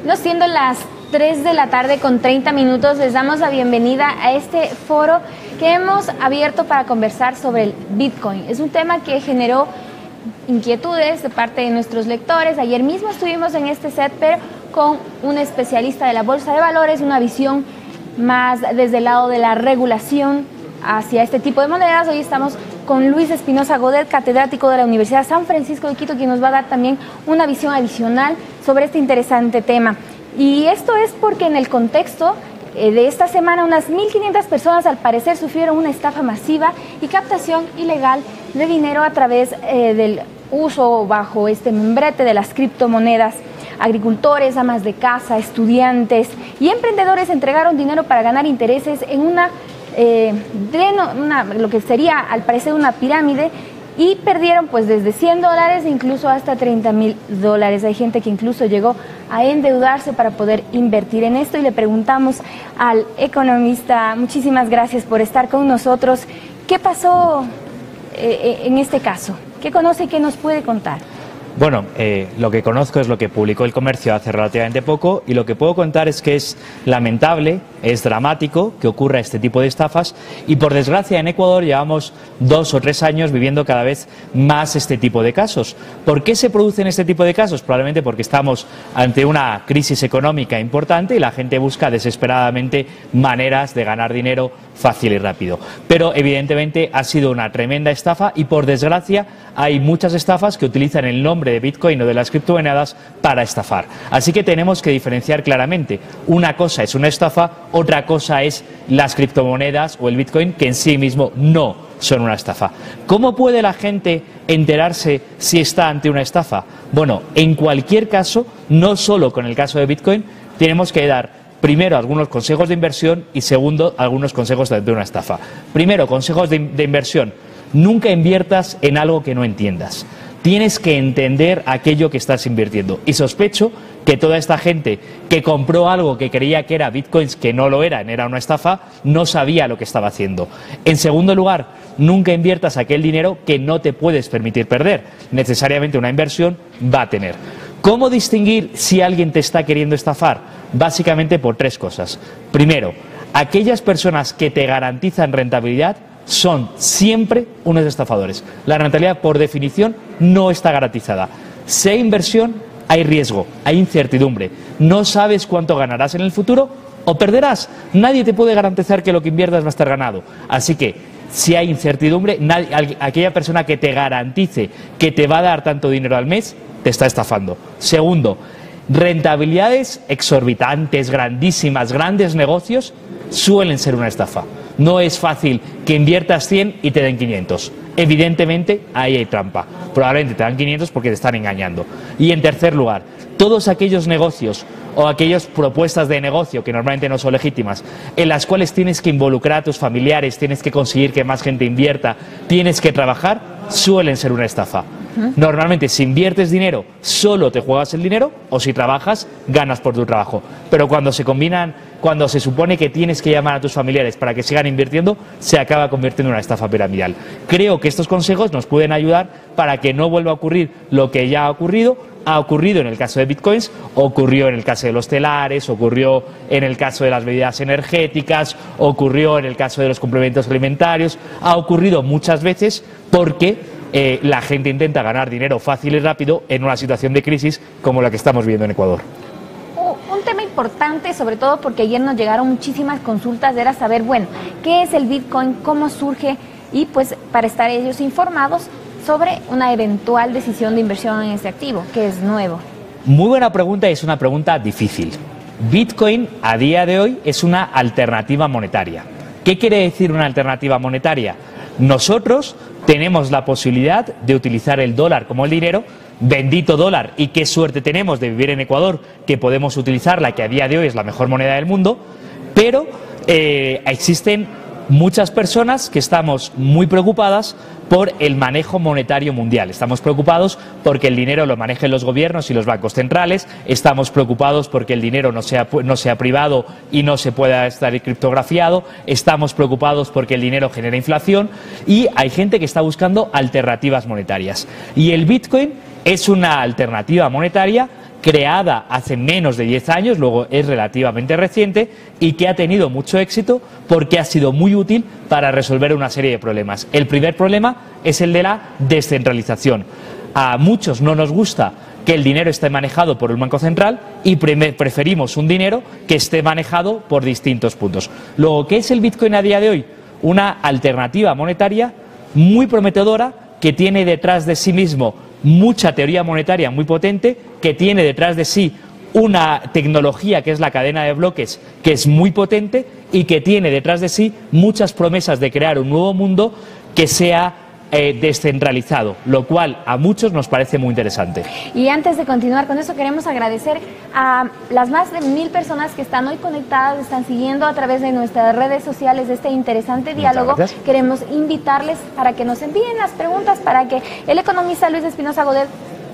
No siendo las 3 de la tarde con 30 minutos, les damos la bienvenida a este foro que hemos abierto para conversar sobre el Bitcoin. Es un tema que generó inquietudes de parte de nuestros lectores. Ayer mismo estuvimos en este set, pero con un especialista de la Bolsa de Valores, una visión más desde el lado de la regulación hacia este tipo de monedas. Hoy estamos con Luis Espinosa Godet, catedrático de la Universidad San Francisco de Quito, quien nos va a dar también una visión adicional sobre este interesante tema. Y esto es porque en el contexto de esta semana unas 1.500 personas al parecer sufrieron una estafa masiva y captación ilegal de dinero a través del uso bajo este membrete de las criptomonedas. Agricultores, amas de casa, estudiantes y emprendedores entregaron dinero para ganar intereses en lo que sería al parecer una pirámide, y perdieron pues desde $100 incluso hasta $30.000. Hay gente que incluso llegó a endeudarse para poder invertir en esto, y le preguntamos al economista, muchísimas gracias por estar con nosotros, ¿qué pasó en este caso? ¿Qué conoce y qué nos puede contar? Bueno, lo que conozco es lo que publicó El Comercio hace relativamente poco, y lo que puedo contar es que es lamentable, es dramático que ocurra este tipo de estafas, y por desgracia en Ecuador llevamos 2 o 3 años viviendo cada vez más este tipo de casos. ¿Por qué se producen este tipo de casos? Probablemente porque estamos ante una crisis económica importante y la gente busca desesperadamente maneras de ganar dinero fácil y rápido. Pero evidentemente ha sido una tremenda estafa, y por desgracia hay muchas estafas que utilizan el nombre de Bitcoin o de las criptomonedas para estafar. Así que tenemos que diferenciar claramente. Una cosa es una estafa, otra cosa es las criptomonedas o el Bitcoin, que en sí mismo no son una estafa. ¿Cómo puede la gente enterarse si está ante una estafa? Bueno, en cualquier caso, no solo con el caso de Bitcoin, tenemos que dar primero algunos consejos de inversión y segundo algunos consejos de una estafa. Primero, consejos de inversión. Nunca inviertas en algo que no entiendas. Tienes que entender aquello que estás invirtiendo. Y sospecho que toda esta gente que compró algo que creía que era bitcoins, que no lo eran, era una estafa, no sabía lo que estaba haciendo. En segundo lugar, nunca inviertas aquel dinero que no te puedes permitir perder. Necesariamente una inversión va a tener. ¿Cómo distinguir si alguien te está queriendo estafar? Básicamente por 3 cosas. Primero, aquellas personas que te garantizan rentabilidad son siempre unos estafadores. La rentabilidad, por definición, no está garantizada. Si hay inversión, hay riesgo, hay incertidumbre. No sabes cuánto ganarás en el futuro o perderás. Nadie te puede garantizar que lo que inviertas va a estar ganado. Así que, si hay incertidumbre, aquella persona que te garantice que te va a dar tanto dinero al mes, te está estafando. Segundo, rentabilidades exorbitantes, grandísimas, grandes negocios suelen ser una estafa. No es fácil que inviertas 100 y te den 500. Evidentemente, ahí hay trampa. Probablemente te dan 500 porque te están engañando. Y en tercer lugar, todos aquellos negocios o aquellas propuestas de negocio que normalmente no son legítimas, en las cuales tienes que involucrar a tus familiares, tienes que conseguir que más gente invierta, tienes que trabajar, suelen ser una estafa. Normalmente, si inviertes dinero, solo te juegas el dinero, o si trabajas, ganas por tu trabajo. Pero cuando se combinan, cuando se supone que tienes que llamar a tus familiares para que sigan invirtiendo, se acaba convirtiendo en una estafa piramidal. Creo que estos consejos nos pueden ayudar para que no vuelva a ocurrir lo que ya ha ocurrido en el caso de Bitcoins, ocurrió en el caso de los telares, ocurrió en el caso de las bebidas energéticas, ocurrió en el caso de los complementos alimentarios, ha ocurrido muchas veces porque la gente intenta ganar dinero fácil y rápido en una situación de crisis como la que estamos viendo en Ecuador. Un tema importante, sobre todo porque ayer nos llegaron muchísimas consultas, era saber, bueno, ¿qué es el Bitcoin? ¿Cómo surge? Y pues para estar ellos informados sobre una eventual decisión de inversión en este activo, que es nuevo. Muy buena pregunta, y es una pregunta difícil. Bitcoin a día de hoy es una alternativa monetaria. ¿Qué quiere decir una alternativa monetaria? Nosotros tenemos la posibilidad de utilizar el dólar como el dinero. Bendito dólar, y qué suerte tenemos de vivir en Ecuador, que podemos utilizarla, que a día de hoy es la mejor moneda del mundo, pero existen muchas personas que estamos muy preocupadas por el manejo monetario mundial. Estamos preocupados porque el dinero lo manejen los gobiernos y los bancos centrales, estamos preocupados porque el dinero no sea privado y no se pueda estar criptografiado, estamos preocupados porque el dinero genera inflación, y hay gente que está buscando alternativas monetarias. Y el Bitcoin es una alternativa monetaria creada hace menos de 10 años, luego es relativamente reciente y que ha tenido mucho éxito porque ha sido muy útil para resolver una serie de problemas. El primer problema es el de la descentralización. A muchos no nos gusta que el dinero esté manejado por un banco central y preferimos un dinero que esté manejado por distintos puntos. Luego, ¿qué es el Bitcoin a día de hoy? Una alternativa monetaria muy prometedora que tiene detrás de sí mismo mucha teoría monetaria muy potente, que tiene detrás de sí una tecnología que es la cadena de bloques que es muy potente y que tiene detrás de sí muchas promesas de crear un nuevo mundo que sea descentralizado, lo cual a muchos nos parece muy interesante. Y antes de continuar con eso, queremos agradecer a las más de 1000 personas que están hoy conectadas, están siguiendo a través de nuestras redes sociales este interesante diálogo. Queremos invitarles para que nos envíen las preguntas para que el economista Luis Espinosa Godet,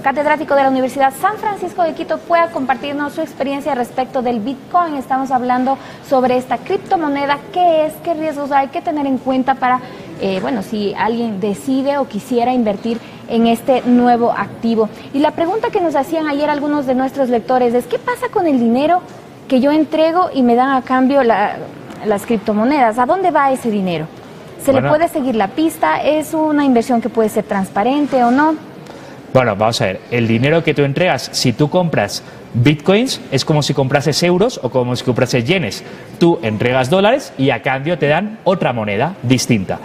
catedrático de la Universidad San Francisco de Quito, pueda compartirnos su experiencia respecto del Bitcoin. Estamos hablando sobre esta criptomoneda, qué es, qué riesgos hay que tener en cuenta para, bueno, si alguien decide o quisiera invertir en este nuevo activo. Y la pregunta que nos hacían ayer algunos de nuestros lectores es, ¿qué pasa con el dinero que yo entrego y me dan a cambio las criptomonedas? ¿A dónde va ese dinero? ¿Se le puede seguir la pista? ¿Es una inversión que puede ser transparente o no? Bueno, vamos a ver, el dinero que tú entregas, si tú compras bitcoins, es como si comprases euros o como si comprases yenes. Tú entregas dólares y a cambio te dan otra moneda distinta.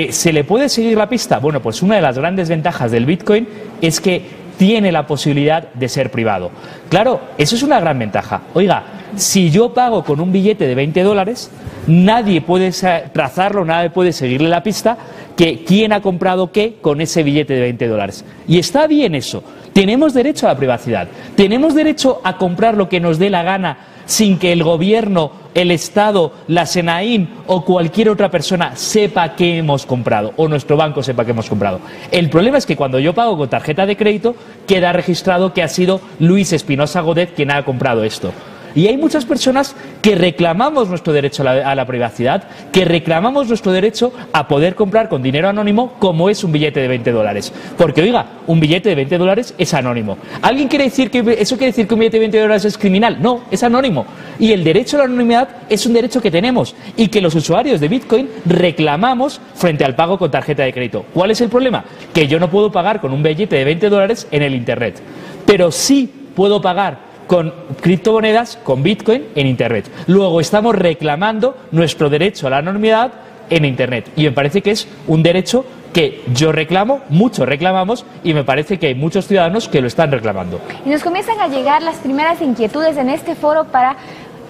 ¿Se le puede seguir la pista? Bueno, pues una de las grandes ventajas del bitcoin es que tiene la posibilidad de ser privado. Claro, eso es una gran ventaja. Oiga, si yo pago con un billete de $20, nadie puede trazarlo, nadie puede seguirle la pista que quién ha comprado qué con ese billete de $20. Y está bien eso. Tenemos derecho a la privacidad. Tenemos derecho a comprar lo que nos dé la gana sin que el gobierno, el Estado, la SENAIN o cualquier otra persona sepa qué hemos comprado o nuestro banco sepa qué hemos comprado. El problema es que cuando yo pago con tarjeta de crédito queda registrado que ha sido Luis Espinosa Godet quien ha comprado esto. Y hay muchas personas que reclamamos nuestro derecho a la privacidad, que reclamamos nuestro derecho a poder comprar con dinero anónimo como es un billete de $20. Porque, oiga, un billete de $20 es anónimo. ¿Alguien quiere decir que eso quiere decir que un billete de $20 es criminal? No, es anónimo. Y el derecho a la anonimidad es un derecho que tenemos y que los usuarios de Bitcoin reclamamos frente al pago con tarjeta de crédito. ¿Cuál es el problema? Que yo no puedo pagar con un billete de $20 en el Internet. Pero sí puedo pagar con criptomonedas, con Bitcoin en Internet. Luego estamos reclamando nuestro derecho a la anonimidad en Internet. Y me parece que es un derecho que yo reclamo, muchos reclamamos, y me parece que hay muchos ciudadanos que lo están reclamando. Y nos comienzan a llegar las primeras inquietudes en este foro para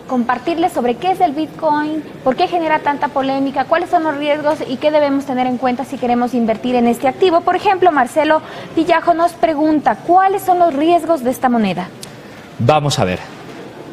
compartirles sobre qué es el Bitcoin, por qué genera tanta polémica, cuáles son los riesgos y qué debemos tener en cuenta si queremos invertir en este activo. Por ejemplo, Marcelo Villajo nos pregunta, ¿cuáles son los riesgos de esta moneda? Vamos a ver,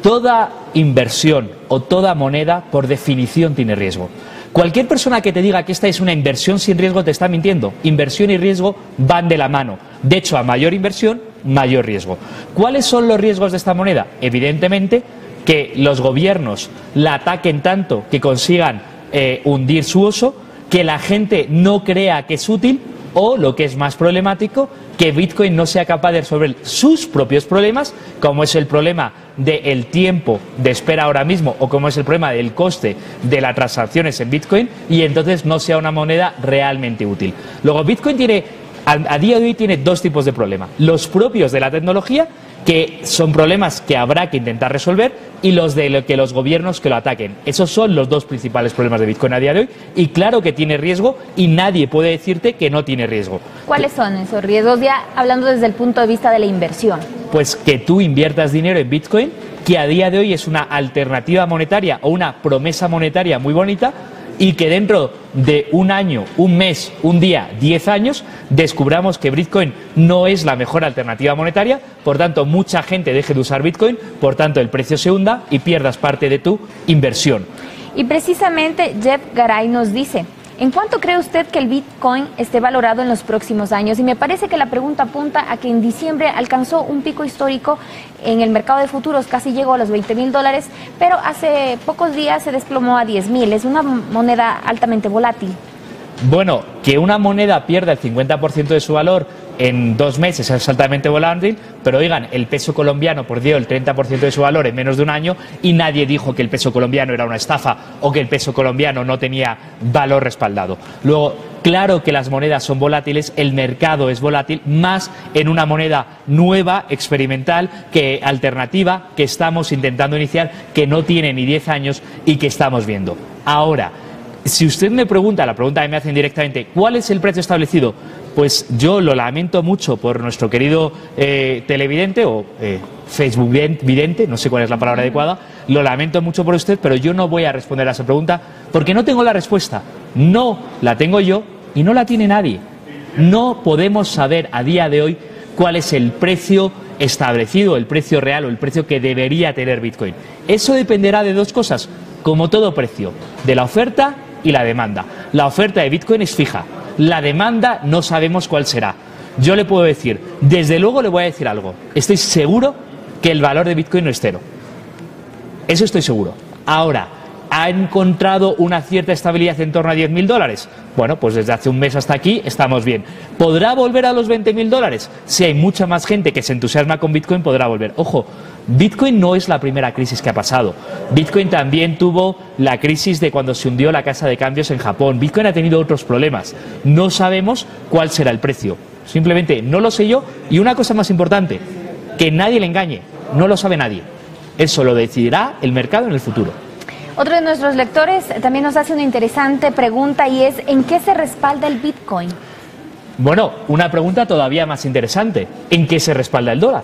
toda inversión o toda moneda por definición tiene riesgo. Cualquier persona que te diga que esta es una inversión sin riesgo te está mintiendo. Inversión y riesgo van de la mano. De hecho, a mayor inversión, mayor riesgo. ¿Cuáles son los riesgos de esta moneda? Evidentemente, que los gobiernos la ataquen tanto que consigan hundir su uso, que la gente no crea que es útil o, lo que es más problemático, que Bitcoin no sea capaz de resolver sus propios problemas, como es el problema del tiempo de espera ahora mismo o como es el problema del coste de las transacciones en Bitcoin, y entonces no sea una moneda realmente útil. Luego, Bitcoin tiene, a día de hoy, tiene dos tipos de problemas. Los propios de la tecnología, que son problemas que habrá que intentar resolver, y los de que los gobiernos que lo ataquen. Esos son los dos principales problemas de Bitcoin a día de hoy, y claro que tiene riesgo y nadie puede decirte que no tiene riesgo. ¿Cuáles son esos riesgos, ya hablando desde el punto de vista de la inversión? Pues que tú inviertas dinero en Bitcoin, que a día de hoy es una alternativa monetaria o una promesa monetaria muy bonita, y que dentro de un año, un mes, un día, 10 años, descubramos que Bitcoin no es la mejor alternativa monetaria, por tanto mucha gente deje de usar Bitcoin, por tanto el precio se hunda y pierdas parte de tu inversión. Y precisamente Jeff Garay nos dice, ¿en cuánto cree usted que el Bitcoin esté valorado en los próximos años? Y me parece que la pregunta apunta a que en diciembre alcanzó un pico histórico en el mercado de futuros, casi llegó a los $20.000, pero hace pocos días se desplomó a 10.000. Es una moneda altamente volátil. Bueno, que una moneda pierda el 50% de su valor en 2 meses es altamente volátil, pero oigan, el peso colombiano perdió el 30% de su valor en menos de un año y nadie dijo que el peso colombiano era una estafa o que el peso colombiano no tenía valor respaldado. Luego, claro que las monedas son volátiles, el mercado es volátil, más en una moneda nueva, experimental, alternativa, que estamos intentando iniciar, que no tiene ni 10 años y que estamos viendo. Ahora, si usted me pregunta, la pregunta que me hacen directamente, ¿cuál es el precio establecido? Pues yo lo lamento mucho por nuestro querido televidente o Facebook vidente, no sé cuál es la palabra adecuada, lo lamento mucho por usted, pero yo no voy a responder a esa pregunta porque no tengo la respuesta. No la tengo yo y no la tiene nadie. No podemos saber a día de hoy cuál es el precio establecido, el precio real o el precio que debería tener Bitcoin. Eso dependerá de 2 cosas, como todo precio, de la oferta y la demanda. La oferta de Bitcoin es fija, la demanda no sabemos cuál será. Yo le puedo decir, desde luego le voy a decir algo, estoy seguro que el valor de Bitcoin no es 0. Eso estoy seguro. Ahora, ¿ha encontrado una cierta estabilidad en torno a $10.000? Bueno, pues desde hace un mes hasta aquí estamos bien. ¿Podrá volver a los $20.000? Si hay mucha más gente que se entusiasma con Bitcoin, podrá volver. Ojo, Bitcoin no es la primera crisis que ha pasado. Bitcoin también tuvo la crisis de cuando se hundió la casa de cambios en Japón. Bitcoin ha tenido otros problemas. No sabemos cuál será el precio. Simplemente no lo sé yo. Y una cosa más importante, que nadie le engañe. No lo sabe nadie. Eso lo decidirá el mercado en el futuro. Otro de nuestros lectores también nos hace una interesante pregunta y es ¿en qué se respalda el Bitcoin? Bueno, una pregunta todavía más interesante. ¿En qué se respalda el dólar?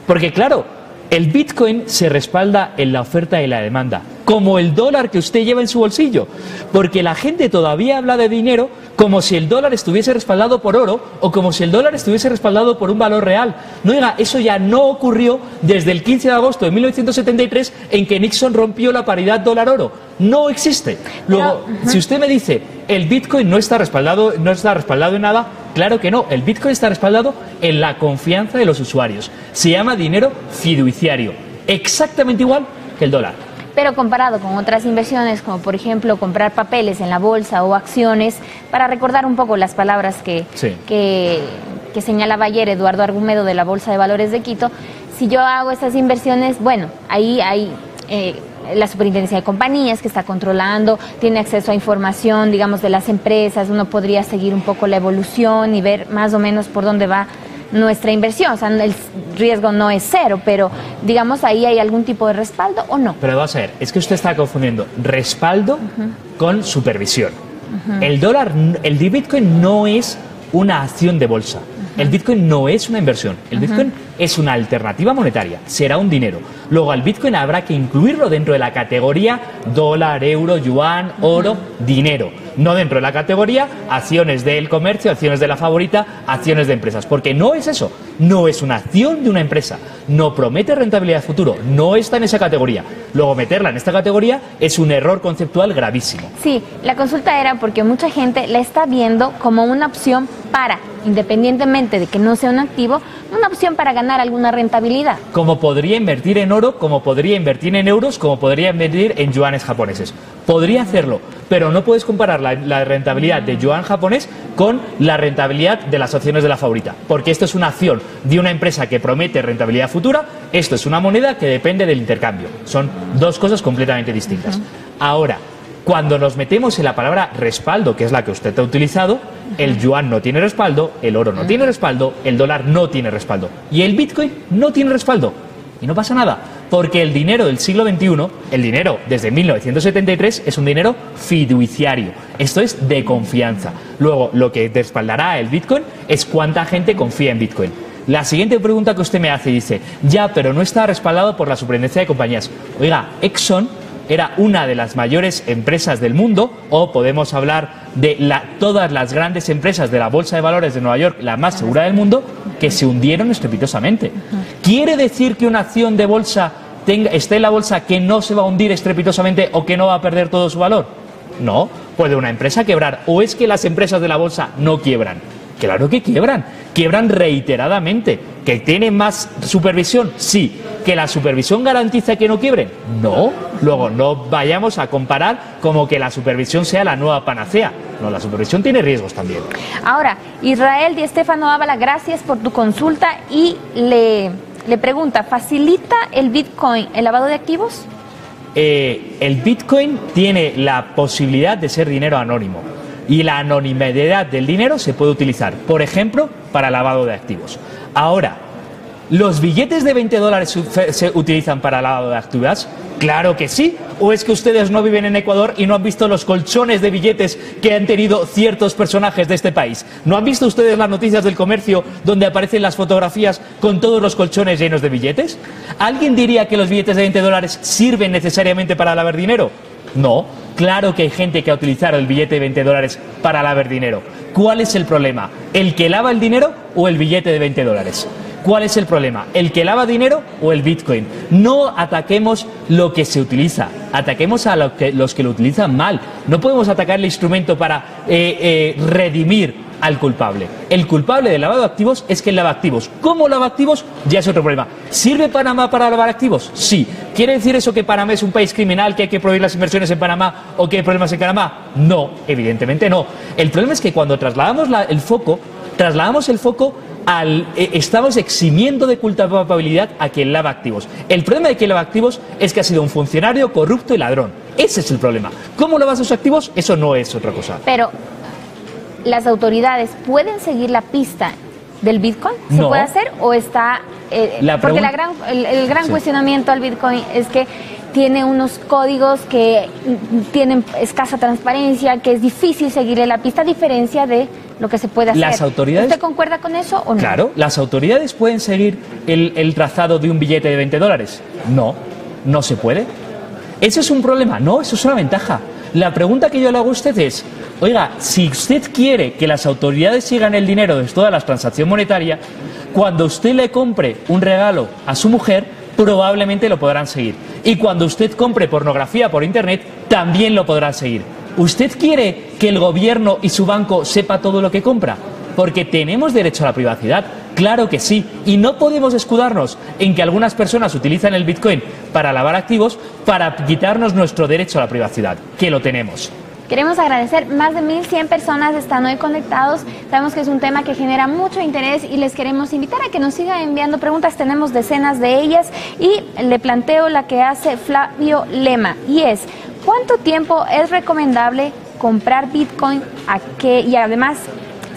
Porque claro, el Bitcoin se respalda en la oferta y la demanda, como el dólar que usted lleva en su bolsillo. Porque la gente todavía habla de dinero como si el dólar estuviese respaldado por oro o como si el dólar estuviese respaldado por un valor real. No, oiga, eso ya no ocurrió desde el 15 de agosto de 1973 en que Nixon rompió la paridad dólar-oro. No existe. Luego, si usted me dice, el Bitcoin no está respaldado en nada, claro que no. El Bitcoin está respaldado en la confianza de los usuarios. Se llama dinero fiduciario. Exactamente igual que el dólar. Pero comparado con otras inversiones, como por ejemplo comprar papeles en la bolsa o acciones, para recordar un poco las palabras que señalaba ayer Eduardo Argumedo de la Bolsa de Valores de Quito, si yo hago esas inversiones, bueno, ahí hay la Superintendencia de Compañías que está controlando, tiene acceso a información, digamos, de las empresas, uno podría seguir un poco la evolución y ver más o menos por dónde va nuestra inversión. O sea, el riesgo no es 0, pero digamos ahí hay algún tipo de respaldo o no. Pero vamos a ver, es que usted está confundiendo respaldo con supervisión. El dólar, el Bitcoin no es una acción de bolsa. El Bitcoin no es una inversión. El Bitcoin es una alternativa monetaria. Será un dinero. Luego al Bitcoin habrá que incluirlo dentro de la categoría dólar, euro, yuan, oro, dinero. No dentro de la categoría acciones del comercio, acciones de la favorita, acciones de empresas. Porque no es eso. No es una acción de una empresa. No promete rentabilidad futuro. No está en esa categoría. Luego meterla en esta categoría es un error conceptual gravísimo. Sí, la consulta era porque mucha gente la está viendo como una opción para, independientemente de que no sea un activo, una opción para ganar alguna rentabilidad. Como podría invertir en oro, como podría invertir en euros, como podría invertir en yuanes japoneses. Podría hacerlo, pero no puedes comparar la rentabilidad de yuan japonés con la rentabilidad de las acciones de la favorita. Porque esto es una acción de una empresa que promete rentabilidad futura, esto es una moneda que depende del intercambio. Son 2 cosas completamente distintas. Ahora, cuando nos metemos en la palabra respaldo, que es la que usted ha utilizado, el yuan no tiene respaldo, el oro no tiene respaldo, el dólar no tiene respaldo. Y el Bitcoin no tiene respaldo. Y no pasa nada, porque el dinero del siglo XXI, el dinero desde 1973, es un dinero fiduciario. Esto es de confianza. Luego, lo que respaldará el Bitcoin es cuánta gente confía en Bitcoin. La siguiente pregunta que usted me hace dice, ya, pero no está respaldado por la Superintendencia de Compañías. Oiga, Exxon era una de las mayores empresas del mundo, o podemos hablar de todas las grandes empresas de la Bolsa de Valores de Nueva York, la más segura del mundo, que se hundieron estrepitosamente. ¿Quiere decir que una acción de bolsa esté en la bolsa que no se va a hundir estrepitosamente o que no va a perder todo su valor? No, puede una empresa quebrar. ¿O es que las empresas de la bolsa no quiebran? Claro que quiebran reiteradamente. ¿Que tienen más supervisión? Sí. ¿Que la supervisión garantiza que no quiebren? No. Luego, no vayamos a comparar como que la supervisión sea la nueva panacea. No, la supervisión tiene riesgos también. Ahora, Israel Di Stéfano Ábala, gracias por tu consulta y le pregunta, ¿facilita el Bitcoin el lavado de activos? El Bitcoin tiene la posibilidad de ser dinero anónimo y la anonimidad del dinero se puede utilizar, por ejemplo, para lavado de activos. Ahora, ¿los billetes de $20 se utilizan para lavado de activos? Claro que sí. ¿O es que ustedes no viven en Ecuador y no han visto los colchones de billetes que han tenido ciertos personajes de este país? ¿No han visto ustedes las noticias del comercio donde aparecen las fotografías con todos los colchones llenos de billetes? ¿Alguien diría que los billetes de $20 sirven necesariamente para lavar dinero? No. Claro que hay gente que ha utilizado el billete de $20 para lavar dinero. ¿Cuál es el problema? ¿El que lava el dinero o el billete de $20? ¿Cuál es el problema? ¿El que lava dinero o el Bitcoin? No ataquemos lo que se utiliza, ataquemos a los que lo utilizan mal. No podemos atacar el instrumento para redimir al culpable. El culpable del lavado de activos es quien lava activos. ¿Cómo lava activos? Ya es otro problema. ¿Sirve Panamá para lavar activos? Sí. ¿Quiere decir eso que Panamá es un país criminal, que hay que prohibir las inversiones en Panamá o que hay problemas en Panamá? No, evidentemente no. El problema es que cuando trasladamos el foco estamos eximiendo de culpabilidad a quien lava activos. El problema de quien lava activos es que ha sido un funcionario corrupto y ladrón. Ese es el problema. ¿Cómo lava sus activos? Eso no es otra cosa. Pero, ¿las autoridades pueden seguir la pista del Bitcoin? ¿Se puede hacer o está...? Porque el gran cuestionamiento al Bitcoin es que tiene unos códigos que tienen escasa transparencia, que es difícil seguirle la pista, a diferencia de lo que se puede hacer. Las autoridades... ¿Usted concuerda con eso o no? Claro, ¿las autoridades pueden seguir el trazado de un billete de $20? No, no se puede. ¿Eso es un problema? No, eso es una ventaja. La pregunta que yo le hago a usted es, oiga, si usted quiere que las autoridades sigan el dinero de todas las transacciones monetarias, cuando usted le compre un regalo a su mujer, probablemente lo podrán seguir. Y cuando usted compre pornografía por Internet, también lo podrán seguir. ¿Usted quiere que el gobierno y su banco sepa todo lo que compra? Porque tenemos derecho a la privacidad. Claro que sí. Y no podemos escudarnos en que algunas personas utilizan el Bitcoin para lavar activos para quitarnos nuestro derecho a la privacidad, que lo tenemos. Queremos agradecer, más de 1.100 personas están hoy conectados. Sabemos que es un tema que genera mucho interés y les queremos invitar a que nos sigan enviando preguntas. Tenemos decenas de ellas y le planteo la que hace Flavio Lema y es, ¿cuánto tiempo es recomendable comprar Bitcoin? Y además,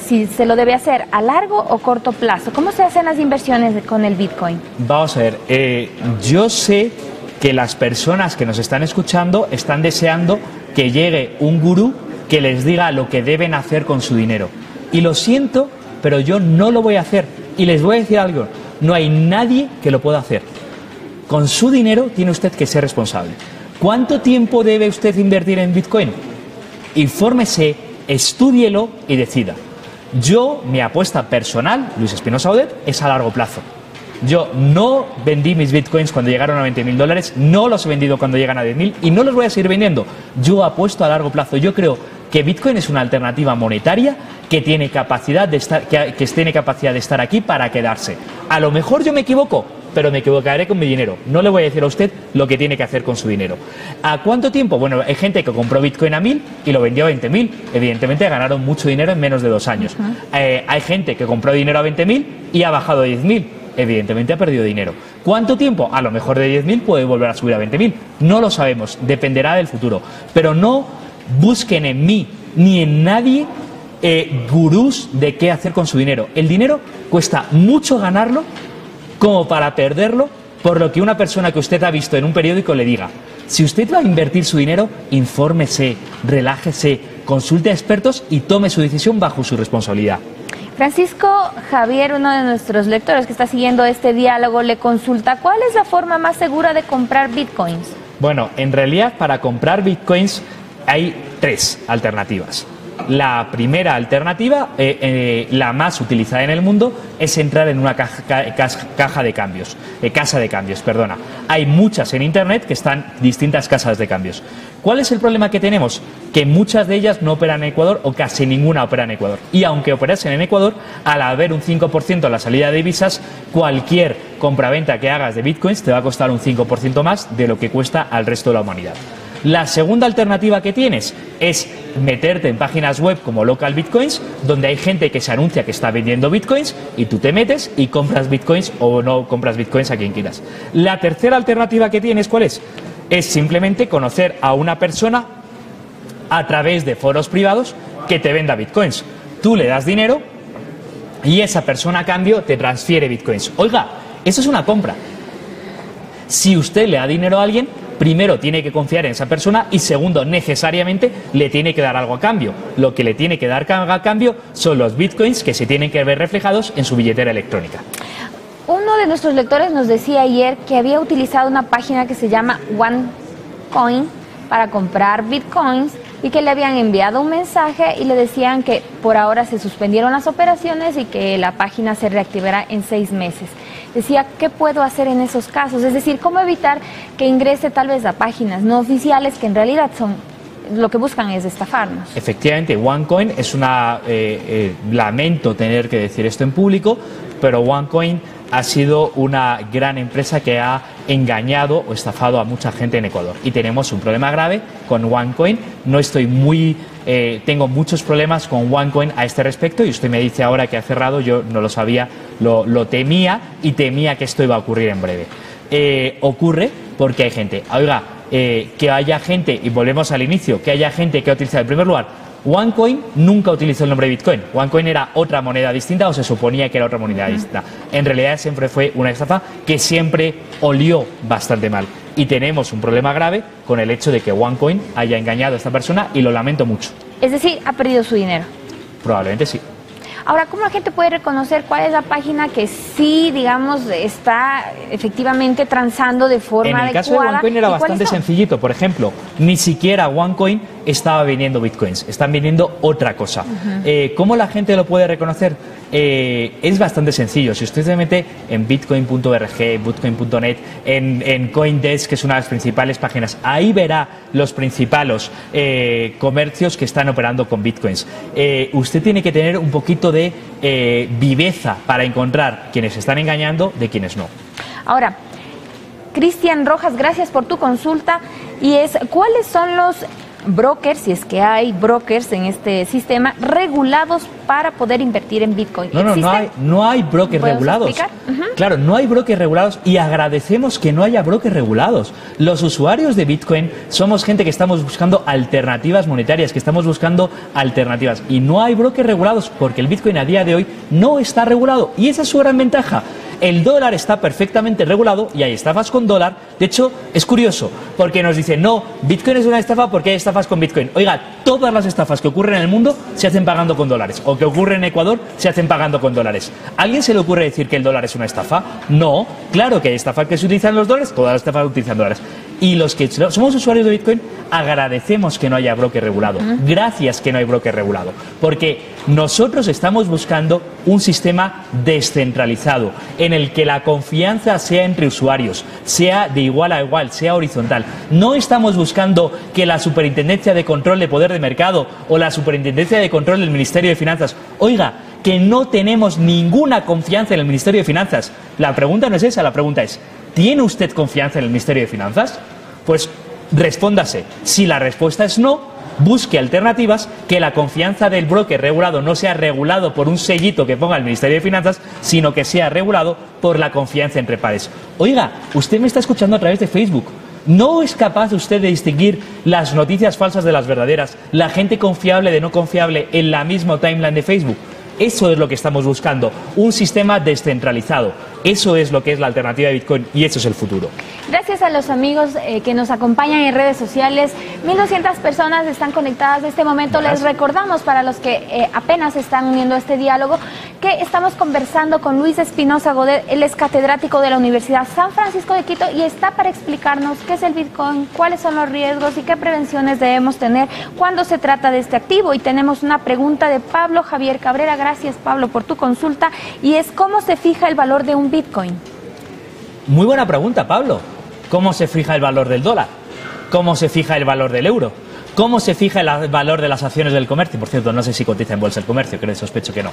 si se lo debe hacer a largo o corto plazo. ¿Cómo se hacen las inversiones con el Bitcoin? Vamos a ver, yo sé que las personas que nos están escuchando están deseando que llegue un gurú que les diga lo que deben hacer con su dinero. Y lo siento, pero yo no lo voy a hacer. Y les voy a decir algo, no hay nadie que lo pueda hacer. Con su dinero tiene usted que ser responsable. ¿Cuánto tiempo debe usted invertir en Bitcoin? Infórmese, estúdielo y decida. Mi apuesta personal, Luis Espinosa Audet, es a largo plazo. Yo no vendí mis bitcoins cuando llegaron a $20.000, no los he vendido cuando llegan a 10.000 y no los voy a seguir vendiendo. Yo apuesto a largo plazo. Yo creo que Bitcoin es una alternativa monetaria que tiene capacidad de estar aquí para quedarse. A lo mejor yo me equivoco, pero me equivocaré con mi dinero. No le voy a decir a usted lo que tiene que hacer con su dinero. ¿A cuánto tiempo? Bueno, hay gente que compró Bitcoin a 1.000 y lo vendió a 20.000. Evidentemente ganaron mucho dinero en menos de 2 años. Hay gente que compró dinero a 20.000 y ha bajado a 10.000. Evidentemente ha perdido dinero. ¿Cuánto tiempo? A lo mejor de 10.000 puede volver a subir a 20.000. No lo sabemos, dependerá del futuro. Pero no busquen en mí ni en nadie gurús de qué hacer con su dinero. El dinero cuesta mucho ganarlo como para perderlo por lo que una persona que usted ha visto en un periódico le diga. Si usted va a invertir su dinero, infórmese, relájese, consulte a expertos y tome su decisión bajo su responsabilidad. Francisco Javier, uno de nuestros lectores que está siguiendo este diálogo, le consulta, ¿cuál es la forma más segura de comprar bitcoins? Bueno, en realidad para comprar bitcoins hay 3 alternativas. La primera alternativa, la más utilizada en el mundo, es entrar en una casa de cambios. Hay muchas en Internet que están distintas casas de cambios. ¿Cuál es el problema que tenemos? Que muchas de ellas no operan en Ecuador o casi ninguna opera en Ecuador. Y aunque operasen en Ecuador, al haber un 5% en la salida de divisas, cualquier compraventa que hagas de bitcoins te va a costar un 5% más de lo que cuesta al resto de la humanidad. La segunda alternativa que tienes es meterte en páginas web como Local Bitcoins, donde hay gente que se anuncia que está vendiendo bitcoins y tú te metes y compras bitcoins o no compras bitcoins a quien quieras. La tercera alternativa que tienes, ¿cuál es? Es simplemente conocer a una persona a través de foros privados que te venda bitcoins. Tú le das dinero y esa persona a cambio te transfiere bitcoins. Oiga, eso es una compra. Si usted le da dinero a alguien, primero tiene que confiar en esa persona y segundo, necesariamente le tiene que dar algo a cambio. Lo que le tiene que dar a cambio son los bitcoins que se tienen que ver reflejados en su billetera electrónica. Uno de nuestros lectores nos decía ayer que había utilizado una página que se llama OneCoin para comprar bitcoins y que le habían enviado un mensaje y le decían que por ahora se suspendieron las operaciones y que la página se reactivará en 6 meses. Decía, ¿qué puedo hacer en esos casos? Es decir, ¿cómo evitar que ingrese tal vez a páginas no oficiales que en realidad son lo que buscan es estafarnos? Efectivamente, OneCoin es una... lamento tener que decir esto en público, pero OneCoin ha sido una gran empresa que ha engañado o estafado a mucha gente en Ecuador. Y tenemos un problema grave con OneCoin. No estoy tengo muchos problemas con OneCoin a este respecto y usted me dice ahora que ha cerrado, yo no lo sabía, lo temía y temía que esto iba a ocurrir en breve. Ocurre porque hay gente. Oiga, que haya gente, y volvemos al inicio, que haya gente que ha utilizado en primer lugar. OneCoin nunca utilizó el nombre Bitcoin. OneCoin era otra moneda distinta o se suponía que era otra moneda distinta. En realidad siempre fue una estafa que siempre olió bastante mal. Y tenemos un problema grave con el hecho de que OneCoin haya engañado a esta persona y lo lamento mucho. Es decir, ha perdido su dinero. Probablemente sí. Ahora, ¿cómo la gente puede reconocer cuál es la página que sí, digamos, está efectivamente transando de forma adecuada? En el caso de OneCoin era bastante sencillito. Por ejemplo, ni siquiera OneCoin estaba vendiendo bitcoins, están vendiendo otra cosa. ¿Cómo la gente lo puede reconocer? Es bastante sencillo. Si usted se mete en bitcoin.org, bitcoin.net, en CoinDesk, que es una de las principales páginas, ahí verá los principales comercios que están operando con bitcoins. Usted tiene que tener un poquito de viveza para encontrar quienes están engañando de quienes no. Ahora, Cristian Rojas, gracias por tu consulta. Y es, ¿cuáles son los brokers, si es que hay brokers en este sistema, regulados para poder invertir en Bitcoin? No hay brokers regulados. Claro, no hay brokers regulados y agradecemos que no haya brokers regulados. Los usuarios de Bitcoin somos gente que estamos buscando alternativas monetarias, que estamos buscando alternativas. Y no hay brokers regulados porque el Bitcoin a día de hoy no está regulado. Y esa es su gran ventaja. El dólar está perfectamente regulado y hay estafas con dólar. De hecho, es curioso, porque nos dicen, no, Bitcoin es una estafa porque hay estafas con Bitcoin. Oiga, todas las estafas que ocurren en el mundo se hacen pagando con dólares, o que ocurren en Ecuador se hacen pagando con dólares. ¿A alguien se le ocurre decir que el dólar es una estafa? No, claro que hay estafas que se utilizan los dólares, todas las estafas se utilizan dólares. Y los que somos usuarios de Bitcoin agradecemos que no haya broker regulado. Gracias que no hay broker regulado. Porque nosotros estamos buscando un sistema descentralizado en el que la confianza sea entre usuarios, sea de igual a igual, sea horizontal. No estamos buscando que la Superintendencia de Control de Poder de Mercado o la Superintendencia de Control del Ministerio de Finanzas, oiga, que no tenemos ninguna confianza en el Ministerio de Finanzas. La pregunta no es esa, la pregunta es, ¿tiene usted confianza en el Ministerio de Finanzas? Pues respóndase. Si la respuesta es no, busque alternativas, que la confianza del broker regulado no sea regulado por un sellito que ponga el Ministerio de Finanzas, sino que sea regulado por la confianza entre pares. Oiga, usted me está escuchando a través de Facebook. ¿No es capaz usted de distinguir las noticias falsas de las verdaderas, la gente confiable de no confiable en la misma timeline de Facebook? Eso es lo que estamos buscando, un sistema descentralizado. Eso es lo que es la alternativa de Bitcoin y eso es el futuro. Gracias a los amigos que nos acompañan en redes sociales. 1.200 personas están conectadas en este momento. Les recordamos, para los que apenas están uniendo a este diálogo, que estamos conversando con Luis Espinosa Godet. Él es catedrático de la Universidad San Francisco de Quito y está para explicarnos qué es el Bitcoin, cuáles son los riesgos y qué prevenciones debemos tener cuando se trata de este activo. Y tenemos una pregunta de Pablo Javier Cabrera. Gracias, Pablo, por tu consulta. Y es, ¿cómo se fija el valor de un Bitcoin? Muy buena pregunta, Pablo. ¿Cómo se fija el valor del dólar? ¿Cómo se fija el valor del euro? ¿Cómo se fija el valor de las acciones del comercio? Por cierto, no sé si cotiza en bolsa el comercio, creo, sospecho que no.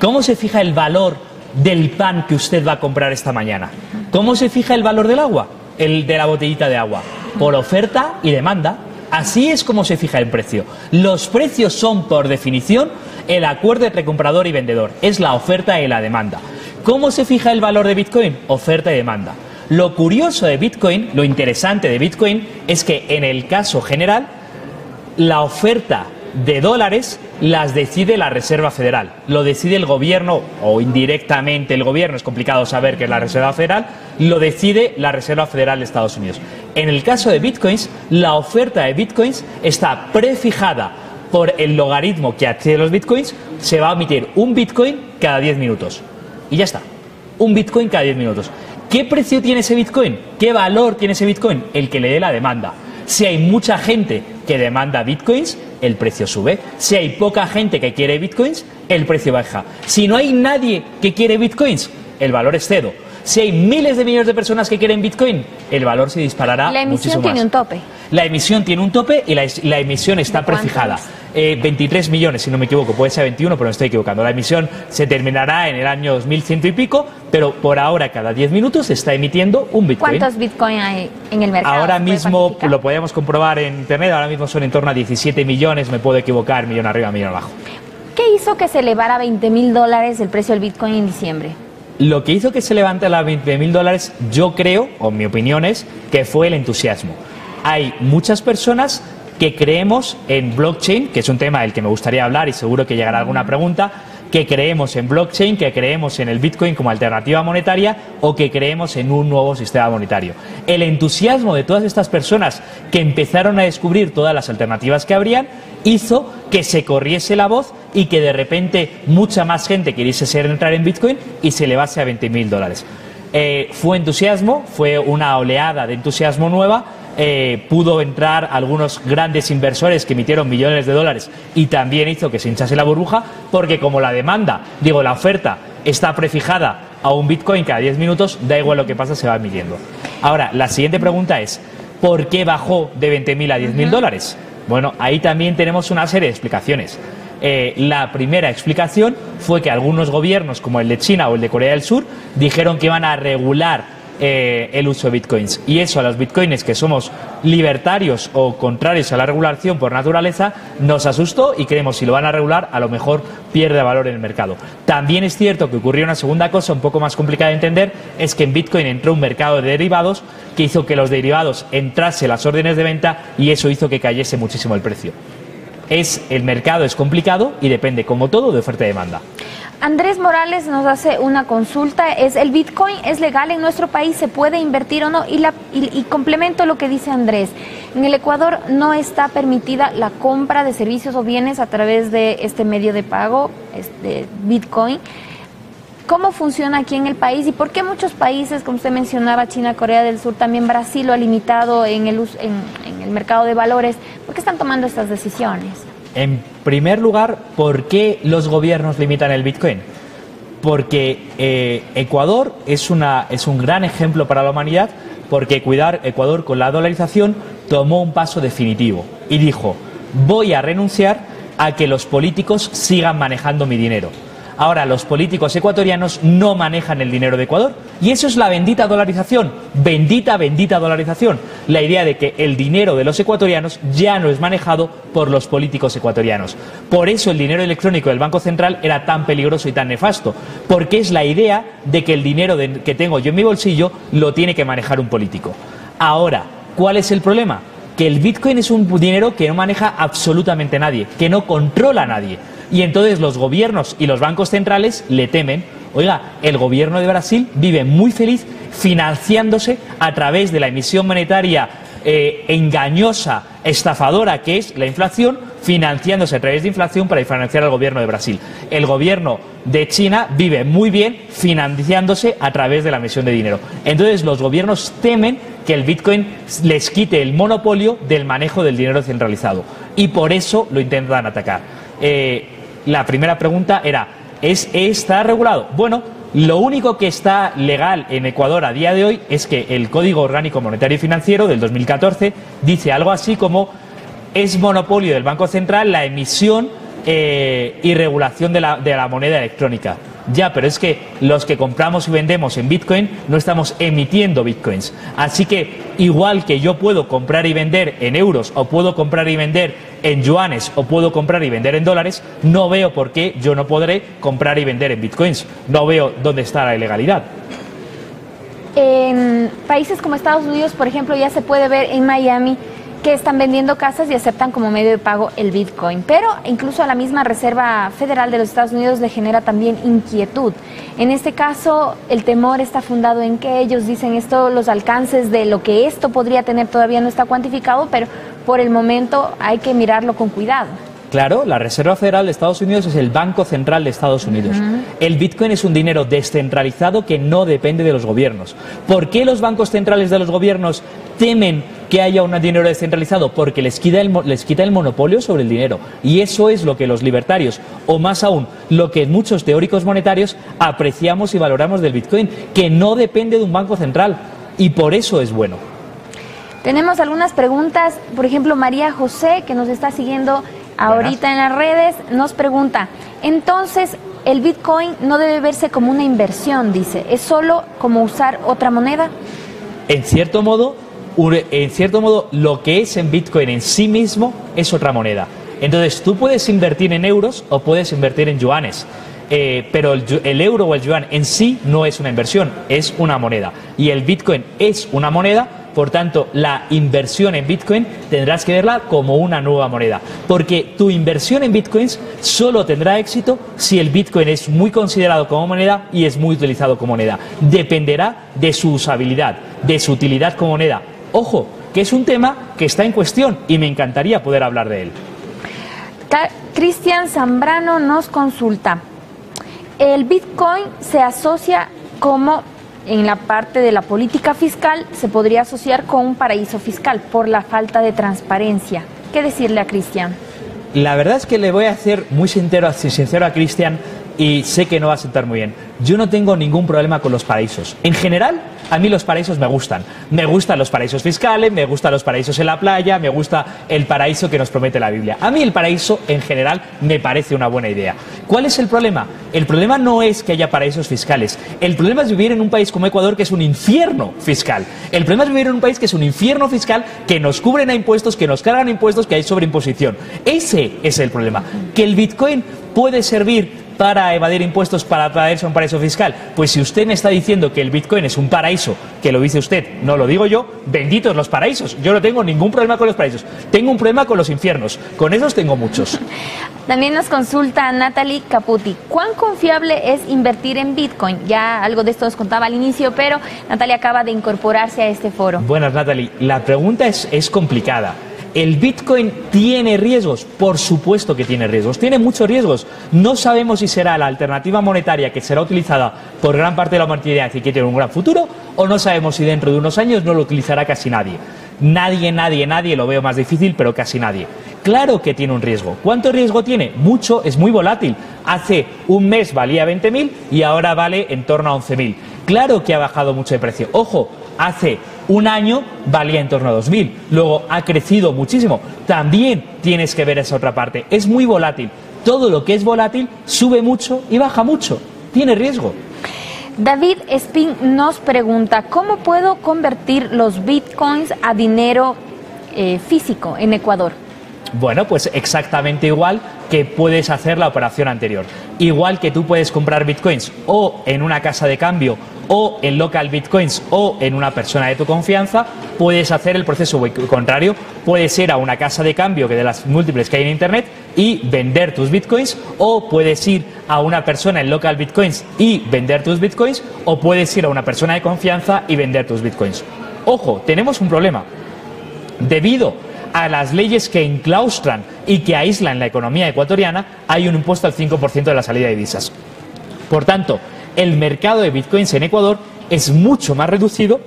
¿Cómo se fija el valor del pan que usted va a comprar esta mañana? ¿Cómo se fija el valor del agua? El de la botellita de agua. Por oferta y demanda. Así es como se fija el precio. Los precios son, por definición, el acuerdo entre comprador y vendedor. Es la oferta y la demanda. ¿Cómo se fija el valor de Bitcoin? Oferta y demanda. Lo curioso de Bitcoin, lo interesante de Bitcoin, es que en el caso general, la oferta de dólares las decide la Reserva Federal. Lo decide el gobierno, o indirectamente el gobierno, es complicado saber que es la Reserva Federal, lo decide la Reserva Federal de Estados Unidos. En el caso de Bitcoins, la oferta de Bitcoins está prefijada por el logaritmo que adquiere los Bitcoins. Se va a emitir un Bitcoin cada 10 minutos. Y ya está. Un Bitcoin cada 10 minutos. ¿Qué precio tiene ese Bitcoin? ¿Qué valor tiene ese Bitcoin? El que le dé la demanda. Si hay mucha gente que demanda Bitcoins, el precio sube. Si hay poca gente que quiere Bitcoins, el precio baja. Si no hay nadie que quiere Bitcoins, el valor es cero. Si hay miles de millones de personas que quieren Bitcoin, el valor se disparará muchísimo más. La emisión tiene un tope. La emisión tiene un tope y la emisión está prefijada. 23 millones, si no me equivoco, puede ser 21, pero me estoy equivocando. La emisión se terminará en el año 2100 y pico, pero por ahora cada 10 minutos se está emitiendo un Bitcoin. ¿Cuántos Bitcoin hay en el mercado? Ahora mismo, lo podemos comprobar en internet, ahora mismo son en torno a 17 millones, me puedo equivocar, millón arriba, millón abajo. ¿Qué hizo que se elevara a $20.000 el precio del Bitcoin en diciembre? Lo que hizo que se levante a $20.000, yo creo, o mi opinión es, que fue el entusiasmo. Hay muchas personas que creemos en blockchain, que es un tema del que me gustaría hablar y seguro que llegará alguna pregunta, que creemos en blockchain, que creemos en el Bitcoin como alternativa monetaria o que creemos en un nuevo sistema monetario. El entusiasmo de todas estas personas que empezaron a descubrir todas las alternativas que habrían hizo que se corriese la voz y que de repente mucha más gente quisiese entrar en Bitcoin y se elevase a $20.000. Fue entusiasmo, fue una oleada de entusiasmo nueva. Pudo entrar algunos grandes inversores que emitieron millones de dólares y también hizo que se hinchase la burbuja, porque como la oferta está prefijada a un Bitcoin cada 10 minutos, da igual lo que pasa, se va midiendo. Ahora, la siguiente pregunta es, ¿por qué bajó de $20.000 a $10.000? Bueno, ahí también tenemos una serie de explicaciones. La primera explicación fue que algunos gobiernos, como el de China o el de Corea del Sur, dijeron que iban a regular el uso de bitcoins, y eso a los bitcoins que somos libertarios o contrarios a la regulación por naturaleza nos asustó y creemos si lo van a regular a lo mejor pierde valor en el mercado. También es cierto que ocurrió una segunda cosa un poco más complicada de entender, es que en Bitcoin entró un mercado de derivados que hizo que los derivados entrase las órdenes de venta y eso hizo que cayese muchísimo el precio. El mercado es complicado y depende, como todo, de oferta y demanda. Andrés Morales nos hace una consulta, ¿el Bitcoin es legal en nuestro país? ¿Se puede invertir o no? Y complemento lo que dice Andrés, en el Ecuador no está permitida la compra de servicios o bienes a través de este medio de pago, Bitcoin. ¿Cómo funciona aquí en el país y por qué muchos países, como usted mencionaba, China, Corea del Sur, también Brasil lo ha limitado en el mercado de valores? ¿Por qué están tomando estas decisiones? En primer lugar, ¿por qué los gobiernos limitan el Bitcoin? Porque Ecuador es un gran ejemplo para la humanidad, porque Ecuador con la dolarización tomó un paso definitivo y dijo, voy a renunciar a que los políticos sigan manejando mi dinero. Ahora los políticos ecuatorianos no manejan el dinero de Ecuador y eso es la bendita dolarización, bendita dolarización, la idea de que el dinero de los ecuatorianos ya no es manejado por los políticos ecuatorianos. Por eso el dinero electrónico del Banco Central era tan peligroso y tan nefasto, porque es la idea de que el dinero que tengo yo en mi bolsillo lo tiene que manejar un político. Ahora, ¿cuál es el problema? Que el Bitcoin es un dinero que no maneja absolutamente nadie, que no controla a nadie. Y entonces los gobiernos y los bancos centrales le temen. Oiga, el gobierno de Brasil vive muy feliz financiándose a través de la emisión monetaria engañosa, estafadora que es la inflación, financiándose a través de inflación para financiar al gobierno de Brasil. El gobierno de China vive muy bien financiándose a través de la emisión de dinero. Entonces los gobiernos temen que el Bitcoin les quite el monopolio del manejo del dinero centralizado y por eso lo intentan atacar. La primera pregunta era, ¿está regulado? Bueno, Lo único que está legal en Ecuador a día de hoy es que el Código Orgánico Monetario y Financiero del 2014 dice algo así como: es monopolio del Banco Central la emisión y regulación de la moneda electrónica. Ya, pero es que los que compramos y vendemos en Bitcoin no estamos emitiendo Bitcoins. Así que igual que yo puedo comprar y vender en euros, o puedo comprar y vender en yuanes, o puedo comprar y vender en dólares, no veo por qué yo no podré comprar y vender en Bitcoins. No veo dónde está la ilegalidad. En países como Estados Unidos, por ejemplo, ya se puede ver en Miami que están vendiendo casas y aceptan como medio de pago el Bitcoin. Pero incluso a la misma Reserva Federal de los Estados Unidos le genera también inquietud. En este caso, el temor está fundado en que ellos dicen esto, los alcances de lo que esto podría tener todavía no está cuantificado, pero por el momento hay que mirarlo con cuidado. Claro, la Reserva Federal de Estados Unidos es el Banco Central de Estados Unidos. El Bitcoin es un dinero descentralizado que no depende de los gobiernos. ¿Por qué los bancos centrales de los gobiernos temen que haya un dinero descentralizado? Porque les quita el monopolio sobre el dinero. Y eso es lo que los libertarios, o más aún, lo que muchos teóricos monetarios apreciamos y valoramos del Bitcoin, que no depende de un banco central. Y por eso es bueno. Tenemos algunas preguntas. Por ejemplo, María José, que nos está siguiendo ahorita en las redes, nos pregunta: entonces, ¿el Bitcoin no debe verse como una inversión? Dice, ¿es solo como usar otra moneda? En cierto modo, lo que es en Bitcoin en sí mismo es otra moneda. Entonces, tú puedes invertir en euros o puedes invertir en yuanes. Pero el euro o el yuan en sí no es una inversión, es una moneda. Y el Bitcoin es una moneda. Por tanto, la inversión en Bitcoin tendrás que verla como una nueva moneda. Porque tu inversión en Bitcoins solo tendrá éxito si el Bitcoin es muy considerado como moneda y es muy utilizado como moneda. Dependerá de su usabilidad, de su utilidad como moneda. Ojo, que es un tema que está en cuestión y me encantaría poder hablar de él. Cristian Zambrano nos consulta: el Bitcoin se asocia como, en la parte de la política fiscal, se podría asociar con un paraíso fiscal por la falta de transparencia. ¿Qué decirle a Cristian? La verdad es que le voy a ser muy sincero a Cristian, y sé que no va a sentar muy bien. Yo no tengo ningún problema con los paraísos. En general, a mí los paraísos me gustan. Me gustan los paraísos fiscales, me gustan los paraísos en la playa, me gusta el paraíso que nos promete la Biblia. A mí el paraíso, en general, me parece una buena idea. ¿Cuál es el problema? El problema no es que haya paraísos fiscales. El problema es vivir en un país como Ecuador, que es un infierno fiscal. El problema es vivir en un país que es un infierno fiscal, que nos cubren a impuestos, que nos cargan impuestos, que hay sobreimposición. Ese es el problema. Que el Bitcoin puede servir para evadir impuestos, para traerse a un paraíso fiscal. Pues si usted me está diciendo que el Bitcoin es un paraíso, que lo dice usted, no lo digo yo, benditos los paraísos. Yo no tengo ningún problema con los paraísos. Tengo un problema con los infiernos. Con esos tengo muchos. También nos consulta Natalie Caputi: ¿cuán confiable es invertir en Bitcoin? Ya algo de esto nos contaba al inicio, pero Natalie acaba de incorporarse a este foro. Buenas, Natalie. La pregunta es complicada. ¿El Bitcoin tiene riesgos? Por supuesto que tiene riesgos, tiene muchos riesgos. No sabemos si será la alternativa monetaria que será utilizada por gran parte de la humanidad y que tiene un gran futuro, o no sabemos si dentro de unos años no lo utilizará casi nadie. Nadie, lo veo más difícil, pero casi nadie. Claro que tiene un riesgo. ¿Cuánto riesgo tiene? Mucho, es muy volátil. Hace un mes valía 20.000 y ahora vale en torno a 11.000. Claro que ha bajado mucho de precio. Ojo, hace un año valía en torno a 2.000, luego ha crecido muchísimo. También tienes que ver esa otra parte. Es muy volátil. Todo lo que es volátil sube mucho y baja mucho. Tiene riesgo. David Espín nos pregunta: ¿cómo puedo convertir los Bitcoins a dinero físico en Ecuador? Bueno, pues exactamente igual que puedes hacer la operación anterior. Igual que tú puedes comprar Bitcoins o en una casa de cambio, o en local Bitcoins, o en una persona de tu confianza, puedes hacer el proceso contrario. Puedes ir a una casa de cambio, que de las múltiples que hay en Internet, y vender tus Bitcoins, o puedes ir a una persona en local Bitcoins y vender tus Bitcoins, o puedes ir a una persona de confianza y vender tus Bitcoins. Ojo, tenemos un problema. Debido a las leyes que enclaustran y que aíslan la economía ecuatoriana, hay un impuesto al 5% de la salida de divisas. Por tanto, el mercado de Bitcoins en Ecuador es mucho más reducido,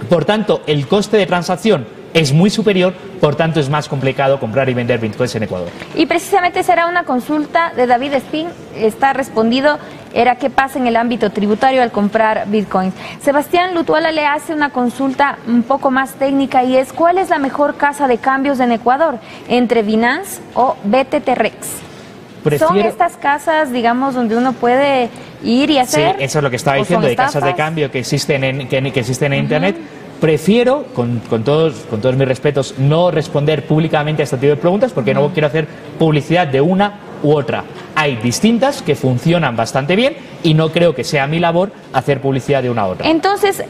por tanto, el coste de transacción es muy superior, por tanto, es más complicado comprar y vender Bitcoins en Ecuador. Y precisamente será una consulta de David Espín, está respondido era qué pasa en el ámbito tributario al comprar bitcoins. Sebastián Lutuala le hace una consulta un poco más técnica y es: ¿cuál es la mejor casa de cambios en Ecuador? ¿Entre Binance o BTTREX? ¿Son estas casas, digamos, donde uno puede ir y hacer? Sí, eso es lo que estaba diciendo, de casas de cambio que existen en Internet. Prefiero, con todos mis respetos, no responder públicamente a este tipo de preguntas porque no quiero hacer publicidad de una u otra. Hay distintas que funcionan bastante bien y no creo que sea mi labor hacer publicidad de una u otra. Entonces,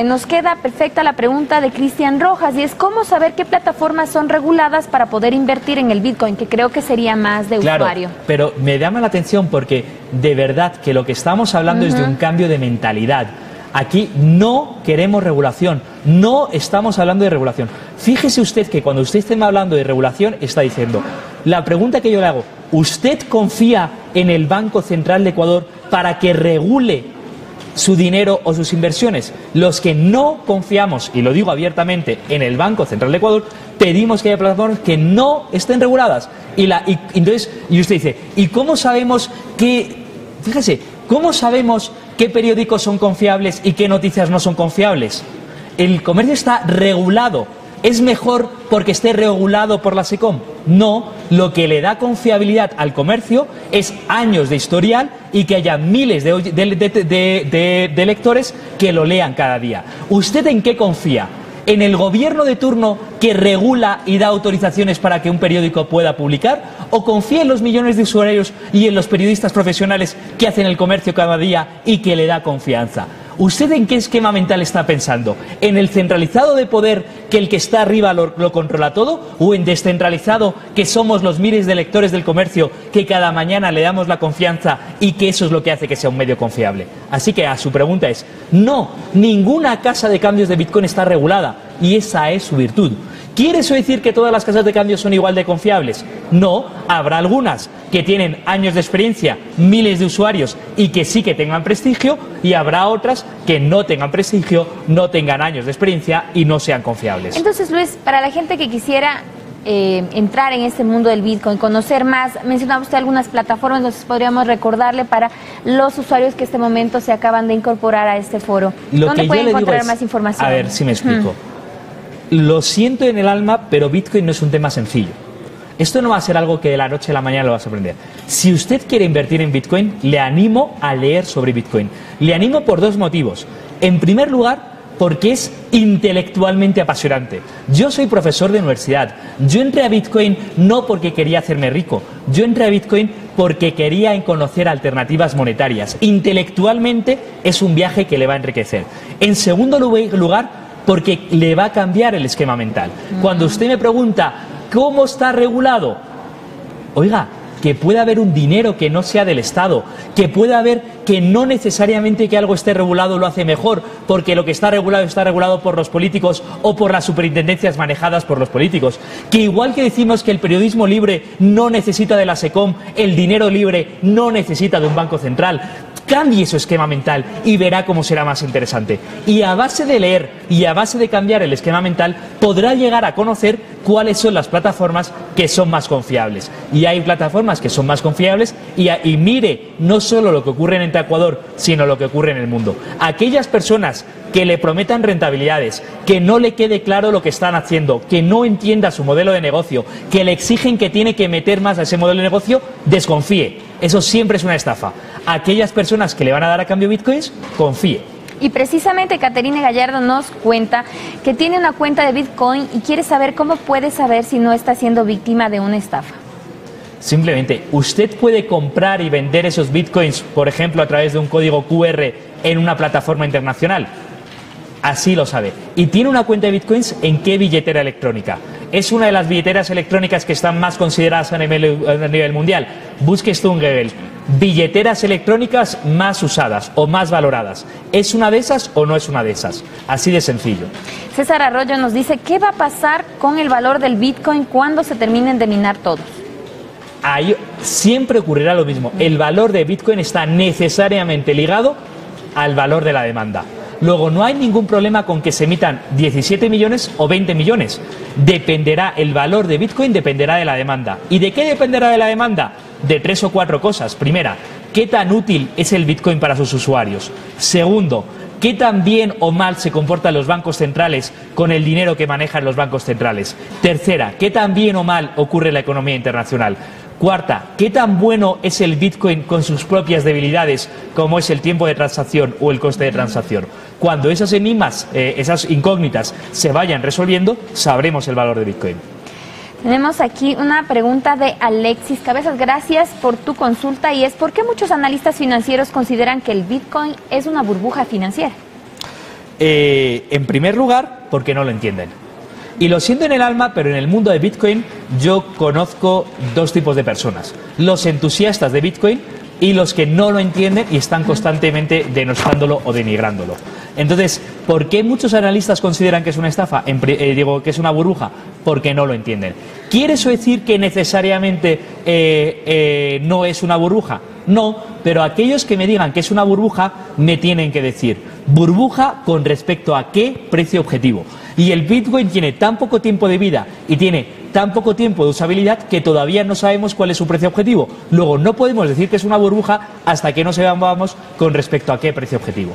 nos queda perfecta la pregunta de Cristian Rojas y es: ¿cómo saber qué plataformas son reguladas para poder invertir en el Bitcoin? Que creo que sería más de usuario. Pero me llama la atención porque de verdad que lo que estamos hablando es de un cambio de mentalidad. Aquí no queremos regulación, no estamos hablando de regulación. Fíjese usted que cuando usted esté hablando de regulación está diciendo, la pregunta que yo le hago, ¿usted confía en el Banco Central de Ecuador para que regule su dinero o sus inversiones? Los que no confiamos, y lo digo abiertamente, en el Banco Central de Ecuador, pedimos que haya plataformas que no estén reguladas. Y usted dice, ¿y cómo sabemos que, fíjese, cómo sabemos qué periódicos son confiables y qué noticias no son confiables? El comercio está regulado. ¿Es mejor porque esté regulado por la SECOM? No, lo que le da confiabilidad al comercio es años de historial y que haya miles de lectores que lo lean cada día. ¿Usted en qué confía? ¿En el gobierno de turno que regula y da autorizaciones para que un periódico pueda publicar? ¿O confía en los millones de usuarios y en los periodistas profesionales que hacen el comercio cada día y que le da confianza? ¿Usted en qué esquema mental está pensando? ¿En el centralizado de poder que el que está arriba lo controla todo? ¿O en descentralizado que somos los miles de lectores del comercio que cada mañana le damos la confianza y que eso es lo que hace que sea un medio confiable? Así que a su pregunta es, no, ninguna casa de cambios de Bitcoin está regulada y esa es su virtud. ¿Quiere eso decir que todas las casas de cambio son igual de confiables? No, habrá algunas que tienen años de experiencia, miles de usuarios y que sí que tengan prestigio, y habrá otras que no tengan prestigio, no tengan años de experiencia y no sean confiables. Entonces, Luis, para la gente que quisiera entrar en este mundo del Bitcoin, conocer más, mencionaba usted algunas plataformas, entonces podríamos recordarle para los usuarios que en este momento se acaban de incorporar a este foro. ¿Dónde pueden encontrar más información? A ver, si me explico. Lo siento en el alma, pero Bitcoin no es un tema sencillo. Esto no va a ser algo que de la noche a la mañana lo vas a aprender. Si usted quiere invertir en Bitcoin, le animo a leer sobre Bitcoin. Le animo por dos motivos. En primer lugar, porque es intelectualmente apasionante. Yo soy profesor de universidad. Yo entré a Bitcoin no porque quería hacerme rico. Yo entré a Bitcoin porque quería conocer alternativas monetarias. Intelectualmente es un viaje que le va a enriquecer. En segundo lugar, porque le va a cambiar el esquema mental. Cuando usted me pregunta, ¿cómo está regulado? Oiga, que pueda haber un dinero que no sea del Estado, que pueda haber que no necesariamente que algo esté regulado lo hace mejor, porque lo que está regulado por los políticos o por las superintendencias manejadas por los políticos. Que igual que decimos que el periodismo libre no necesita de la SECOM, el dinero libre no necesita de un banco central. Cambie su esquema mental y verá cómo será más interesante. Y a base de leer y a base de cambiar el esquema mental, podrá llegar a conocer cuáles son las plataformas que son más confiables. Y hay plataformas que son más confiables y mire no solo lo que ocurre en Ecuador, sino lo que ocurre en el mundo. Aquellas personas que le prometan rentabilidades, que no le quede claro lo que están haciendo, que no entienda su modelo de negocio, que le exigen que tiene que meter más a ese modelo de negocio, desconfíe. Eso siempre es una estafa. Aquellas personas que le van a dar a cambio bitcoins, confíe. Y precisamente Caterine Gallardo nos cuenta que tiene una cuenta de Bitcoin y quiere saber cómo puede saber si no está siendo víctima de una estafa. Simplemente, usted puede comprar y vender esos bitcoins, por ejemplo, a través de un código QR en una plataforma internacional. Así lo sabe. ¿Y tiene una cuenta de bitcoins en qué billetera electrónica? Es una de las billeteras electrónicas que están más consideradas a nivel mundial. Busque esto en Google. Billeteras electrónicas más usadas o más valoradas. ¿Es una de esas o no es una de esas? Así de sencillo. César Arroyo nos dice, ¿qué va a pasar con el valor del Bitcoin cuando se terminen de minar todos? Ahí siempre ocurrirá lo mismo. El valor de Bitcoin está necesariamente ligado al valor de la demanda. Luego, no hay ningún problema con que se emitan 17 millones o 20 millones. Dependerá, el valor de Bitcoin dependerá de la demanda. ¿Y de qué dependerá de la demanda? De 3 o 4 cosas. Primera, ¿qué tan útil es el Bitcoin para sus usuarios? Segundo, ¿qué tan bien o mal se comportan los bancos centrales con el dinero que manejan los bancos centrales? Tercera, ¿qué tan bien o mal ocurre en la economía internacional? Cuarta, ¿qué tan bueno es el Bitcoin con sus propias debilidades, como es el tiempo de transacción o el coste de transacción? Cuando esas enigmas, esas incógnitas se vayan resolviendo, sabremos el valor de Bitcoin. Tenemos aquí una pregunta de Alexis Cabezas. Gracias por tu consulta, y es: ¿por qué muchos analistas financieros consideran que el Bitcoin es una burbuja financiera? En primer lugar, porque no lo entienden. Y lo siento en el alma, pero en el mundo de Bitcoin yo conozco dos tipos de personas: los entusiastas de Bitcoin y los que no lo entienden y están constantemente denostándolo o denigrándolo. Entonces, ¿por qué muchos analistas consideran que es una estafa? Digo que es una burbuja, porque no lo entienden. ¿Quiere eso decir que necesariamente no es una burbuja? No, pero aquellos que me digan que es una burbuja me tienen que decir burbuja con respecto a qué precio objetivo. Y el Bitcoin tiene tan poco tiempo de vida y tiene tan poco tiempo de usabilidad que todavía no sabemos cuál es su precio objetivo. Luego, no podemos decir que es una burbuja hasta que no sepamos con respecto a qué precio objetivo.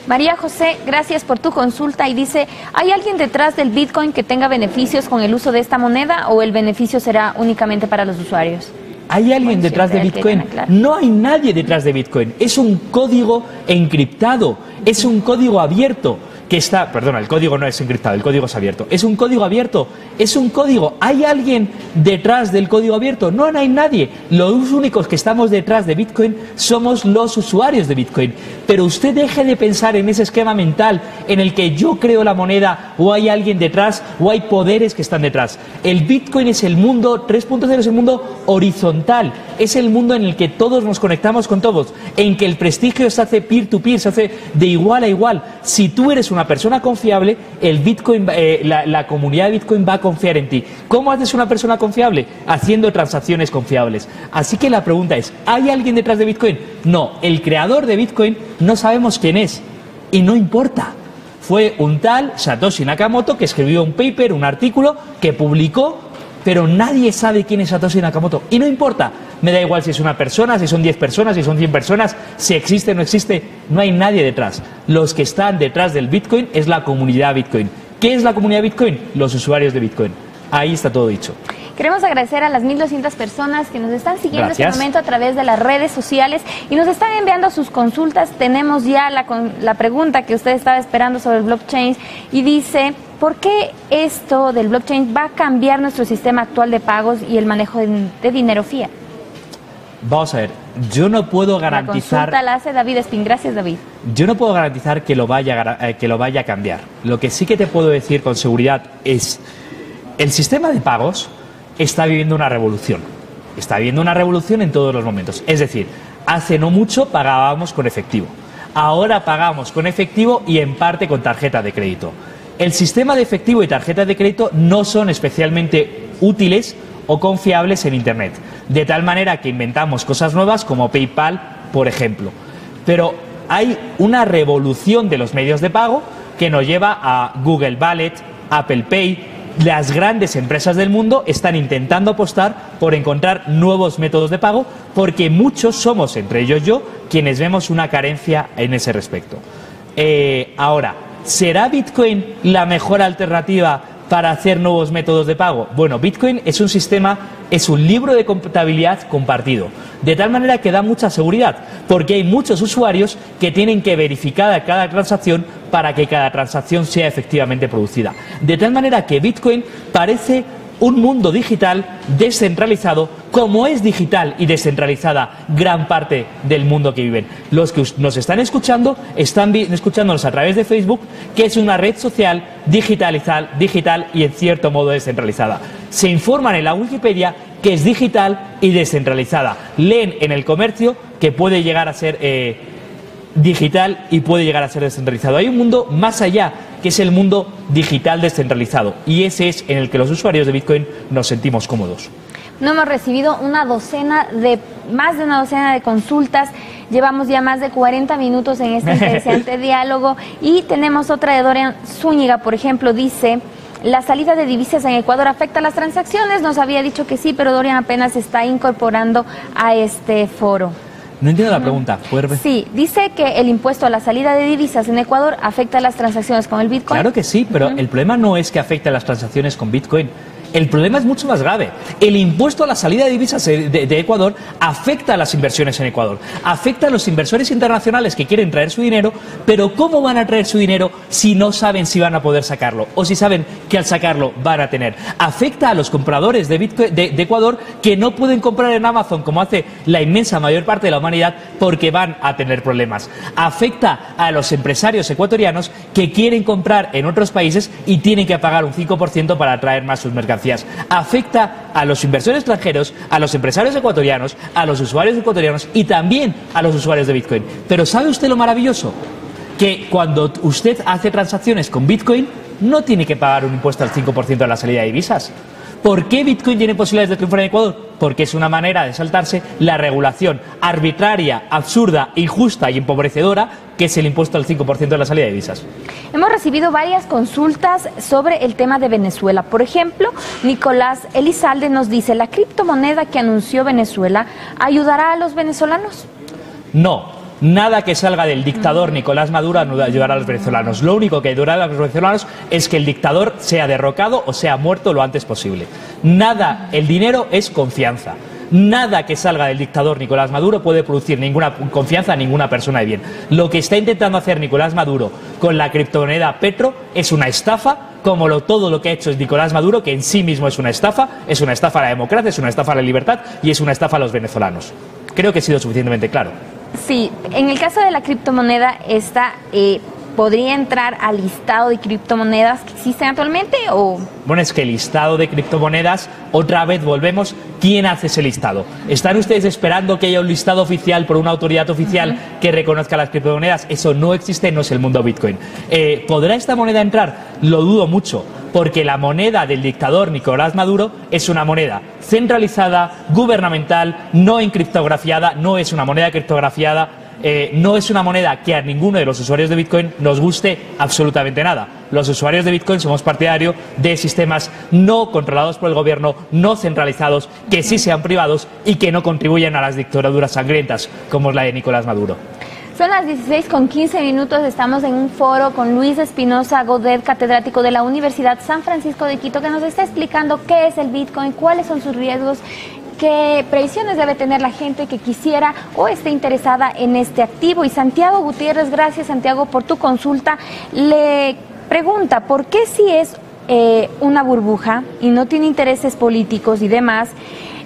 María José, gracias por tu consulta, y dice: ¿hay alguien detrás del Bitcoin que tenga beneficios con el uso de esta moneda, o el beneficio será únicamente para los usuarios? ¿Hay alguien detrás de Bitcoin? No hay nadie detrás de Bitcoin. Es un código encriptado, es un código abierto que está... Perdona, el código no es encriptado, el código es abierto. Es un código abierto, es un código. ¿Hay alguien detrás del código abierto? No, no hay nadie. Los únicos que estamos detrás de Bitcoin somos los usuarios de Bitcoin. Pero usted deje de pensar en ese esquema mental en el que yo creo la moneda, o hay alguien detrás, o hay poderes que están detrás. El Bitcoin es el mundo 3.0, es el mundo horizontal. Es el mundo en el que todos nos conectamos con todos, en que el prestigio se hace peer-to-peer, se hace de igual a igual. Si tú eres una persona confiable, el Bitcoin, la comunidad de Bitcoin va a confiar en ti. ¿Cómo haces una persona confiable? Haciendo transacciones confiables. Así que la pregunta es: ¿hay alguien detrás de Bitcoin? No, el creador de Bitcoin no sabemos quién es, y no importa. Fue un tal Satoshi Nakamoto que escribió un paper, un artículo que publicó, pero nadie sabe quién es Satoshi Nakamoto, y no importa. Me da igual si es una persona, si son 10 personas, si son 100 personas, si existe o no existe, no hay nadie detrás. Los que están detrás del Bitcoin es la comunidad Bitcoin. ¿Qué es la comunidad Bitcoin? Los usuarios de Bitcoin. Ahí está todo dicho. Queremos agradecer a las 1.200 personas que nos están siguiendo en este momento a través de las redes sociales y nos están enviando sus consultas. Tenemos ya la pregunta que usted estaba esperando sobre el blockchain, y dice: ¿por qué esto del blockchain va a cambiar nuestro sistema actual de pagos y el manejo de dinero fiat? Vamos a ver, yo no puedo garantizar... La consulta la hace David Espín. Gracias, David. Yo no puedo garantizar que lo vaya a cambiar. Lo que sí que te puedo decir con seguridad es: el sistema de pagos está viviendo una revolución. Está viviendo una revolución en todos los momentos. Es decir, hace no mucho pagábamos con efectivo. Ahora pagamos con efectivo y en parte con tarjeta de crédito. El sistema de efectivo y tarjeta de crédito no son especialmente útiles o confiables en Internet, de tal manera que inventamos cosas nuevas como PayPal, por ejemplo. Pero hay una revolución de los medios de pago que nos lleva a Google Wallet, Apple Pay. Las grandes empresas del mundo están intentando apostar por encontrar nuevos métodos de pago, porque muchos somos, entre ellos yo, quienes vemos una carencia en ese respecto. Ahora, ¿será Bitcoin la mejor alternativa para hacer nuevos métodos de pago? Bueno, Bitcoin es un sistema, es un libro de contabilidad compartido, de tal manera que da mucha seguridad, porque hay muchos usuarios que tienen que verificar cada transacción para que cada transacción sea efectivamente producida. De tal manera que Bitcoin parece un mundo digital descentralizado, como es digital y descentralizada gran parte del mundo que viven. Los que nos están escuchando, están escuchándonos a través de Facebook, que es una red social digital y en cierto modo descentralizada. Se informan en la Wikipedia que es digital y descentralizada. Leen en El Comercio que puede llegar a ser digital y puede llegar a ser descentralizado. Hay un mundo más allá, que es el mundo digital descentralizado, y ese es en el que los usuarios de Bitcoin nos sentimos cómodos. No hemos recibido más de una docena de consultas. Llevamos ya más de 40 minutos en este interesante diálogo, y tenemos otra de Dorian Zúñiga, por ejemplo. Dice: ¿la salida de divisas en Ecuador afecta las transacciones? Nos había dicho que sí, pero Dorian apenas se está incorporando a este foro. No entiendo la pregunta. Sí, dice que el impuesto a la salida de divisas en Ecuador afecta a las transacciones con el Bitcoin. Claro que sí, pero el problema no es que afecte a las transacciones con Bitcoin. El problema es mucho más grave. El impuesto a la salida de divisas de Ecuador afecta a las inversiones en Ecuador. Afecta a los inversores internacionales que quieren traer su dinero, pero ¿cómo van a traer su dinero si no saben si van a poder sacarlo? O si saben que al sacarlo van a tener. Afecta a los compradores de Bitcoin de Ecuador que no pueden comprar en Amazon como hace la inmensa mayor parte de la humanidad porque van a tener problemas. Afecta a los empresarios ecuatorianos que quieren comprar en otros países y tienen que pagar un 5% para traer más sus mercancías. Afecta a los inversores extranjeros, a los empresarios ecuatorianos, a los usuarios ecuatorianos y también a los usuarios de Bitcoin. Pero ¿sabe usted lo maravilloso? Que cuando usted hace transacciones con Bitcoin no tiene que pagar un impuesto al 5% de la salida de divisas. ¿Por qué Bitcoin tiene posibilidades de triunfar en Ecuador? Porque es una manera de saltarse la regulación arbitraria, absurda, injusta y empobrecedora que es el impuesto al 5% de la salida de divisas. Hemos recibido varias consultas sobre el tema de Venezuela. Por ejemplo, Nicolás Elizalde nos dice, ¿la criptomoneda que anunció Venezuela ayudará a los venezolanos? No. Nada que salga del dictador Nicolás Maduro ayudará a los venezolanos. Lo único que ayudará a los venezolanos es que el dictador sea derrocado o sea muerto lo antes posible. Nada, el dinero es confianza. Nada que salga del dictador Nicolás Maduro puede producir ninguna confianza a ninguna persona de bien. Lo que está intentando hacer Nicolás Maduro con la criptomoneda Petro es una estafa, como todo lo que ha hecho es Nicolás Maduro, que en sí mismo es una estafa a la democracia, es una estafa a la libertad y es una estafa a los venezolanos. Creo que he sido suficientemente claro. Sí, en el caso de la criptomoneda, esta podría entrar al listado de criptomonedas que existen actualmente o... Bueno, es que el listado de criptomonedas, otra vez volvemos, ¿quién hace ese listado? ¿Están ustedes esperando que haya un listado oficial por una autoridad oficial que reconozca las criptomonedas? Eso no existe, no es el mundo Bitcoin. ¿Podrá esta moneda entrar? Lo dudo mucho, porque la moneda del dictador Nicolás Maduro es una moneda centralizada, gubernamental, no encriptografiada, no es una moneda criptografiada. No es una moneda que a ninguno de los usuarios de Bitcoin nos guste absolutamente nada. Los usuarios de Bitcoin somos partidarios de sistemas no controlados por el gobierno, no centralizados, que sí sean privados y que no contribuyan a las dictaduras sangrientas como es la de Nicolás Maduro. Son las 16:15, estamos en un foro con Luis Espinosa Godet, catedrático de la Universidad San Francisco de Quito, que nos está explicando qué es el Bitcoin, cuáles son sus riesgos, qué previsiones debe tener la gente que quisiera o esté interesada en este activo. Y Santiago Gutiérrez, gracias Santiago por tu consulta, le pregunta ¿por qué si es una burbuja y no tiene intereses políticos y demás,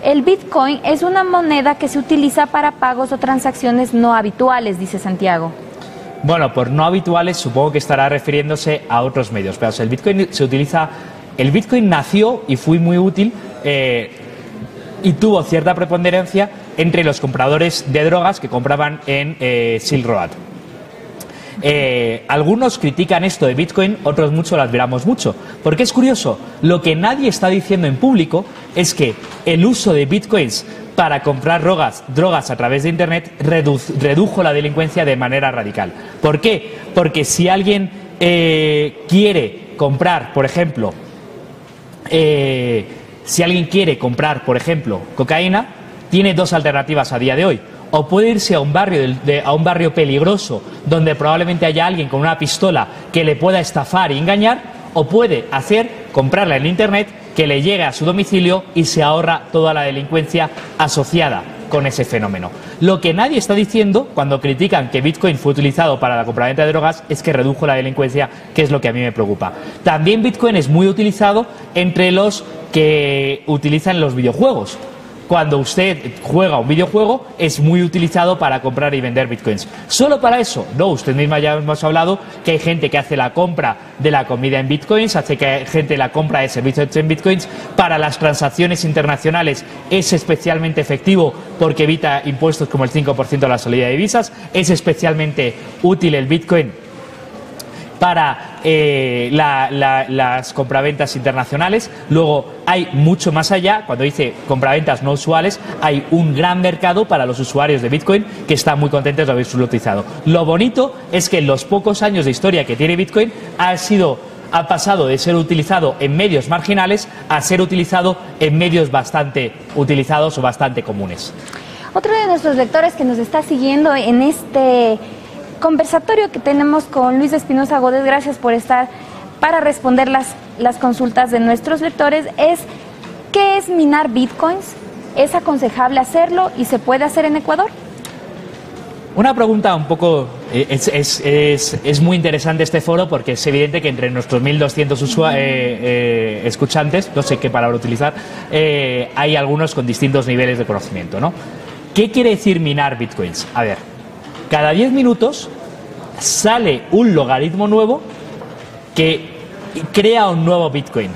el Bitcoin es una moneda que se utiliza para pagos o transacciones no habituales, dice Santiago? Bueno, por no habituales supongo que estará refiriéndose a otros medios, pero el Bitcoin se utiliza, el Bitcoin nació y fue muy útil y tuvo cierta preponderancia entre los compradores de drogas que compraban en Silk Road. Algunos critican esto de Bitcoin, otros muchos lo admiramos mucho, porque es curioso, lo que nadie está diciendo en público es que el uso de Bitcoins para comprar drogas a través de Internet redujo la delincuencia de manera radical. ¿Por qué? Porque si alguien quiere comprar, por ejemplo, cocaína, tiene dos alternativas a día de hoy. O puede irse a un barrio peligroso donde probablemente haya alguien con una pistola que le pueda estafar y engañar, o puede comprarla en Internet, que le llegue a su domicilio y se ahorra toda la delincuencia asociada con ese fenómeno. Lo que nadie está diciendo cuando critican que Bitcoin fue utilizado para la compraventa de drogas es que redujo la delincuencia, que es lo que a mí me preocupa. También Bitcoin es muy utilizado entre los que utilizan los videojuegos. Cuando usted juega un videojuego es muy utilizado para comprar y vender bitcoins. ¿Solo para eso? No, usted misma ya hemos hablado que hay gente que hace la compra de la comida en bitcoins, hace que hay gente la compra de servicios en bitcoins. Para las transacciones internacionales es especialmente efectivo porque evita impuestos como el 5% de la salida de divisas. Es especialmente útil el bitcoin para las compraventas internacionales. Luego hay mucho más allá, cuando dice compraventas no usuales, hay un gran mercado para los usuarios de Bitcoin que están muy contentos de haberlo utilizado. Lo bonito es que en los pocos años de historia que tiene Bitcoin ha pasado de ser utilizado en medios marginales a ser utilizado en medios bastante utilizados o bastante comunes. Otro de nuestros lectores que nos está siguiendo en este conversatorio que tenemos con Luis Espinosa Gódez, gracias por estar para responder las consultas de nuestros lectores, es ¿qué es minar bitcoins? ¿Es aconsejable hacerlo y se puede hacer en Ecuador? Una pregunta un poco... Es muy interesante este foro porque es evidente que entre nuestros 1.200 escuchantes, no sé qué palabra utilizar, hay algunos con distintos niveles de conocimiento, ¿no? ¿Qué quiere decir minar bitcoins? A ver, cada 10 minutos sale un logaritmo nuevo que crea un nuevo bitcoin.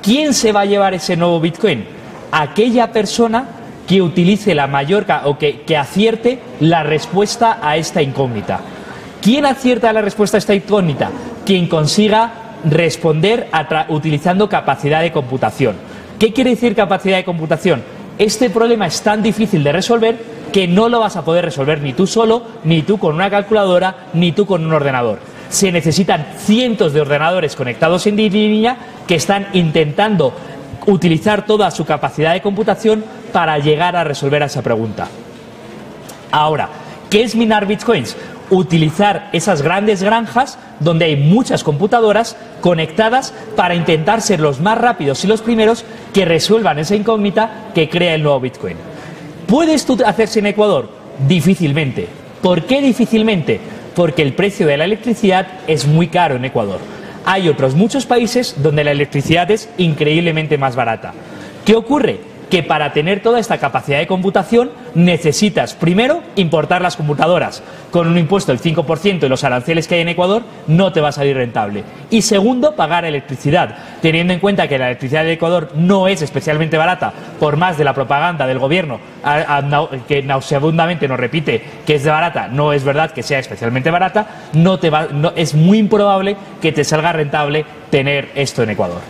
¿Quién se va a llevar ese nuevo bitcoin? Aquella persona que utilice la mayor o que acierte la respuesta a esta incógnita. ¿Quién acierta la respuesta a esta incógnita? Quien consiga responder utilizando capacidad de computación. ¿Qué quiere decir capacidad de computación? Este problema es tan difícil de resolver que no lo vas a poder resolver ni tú solo, ni tú con una calculadora, ni tú con un ordenador. Se necesitan cientos de ordenadores conectados en línea que están intentando utilizar toda su capacidad de computación para llegar a resolver esa pregunta. Ahora, ¿qué es minar bitcoins? Utilizar esas grandes granjas donde hay muchas computadoras conectadas para intentar ser los más rápidos y los primeros que resuelvan esa incógnita que crea el nuevo bitcoin. ¿Puede esto hacerse en Ecuador? Difícilmente. ¿Por qué difícilmente? Porque el precio de la electricidad es muy caro en Ecuador. Hay otros muchos países donde la electricidad es increíblemente más barata. ¿Qué ocurre? Que para tener toda esta capacidad de computación necesitas, primero, importar las computadoras. Con un impuesto del 5% y los aranceles que hay en Ecuador, no te va a salir rentable. Y segundo, pagar electricidad. Teniendo en cuenta que la electricidad de Ecuador no es especialmente barata, por más de la propaganda del gobierno, que nauseabundamente nos repite que es barata, no es verdad que sea especialmente barata, es muy improbable que te salga rentable tener esto en Ecuador.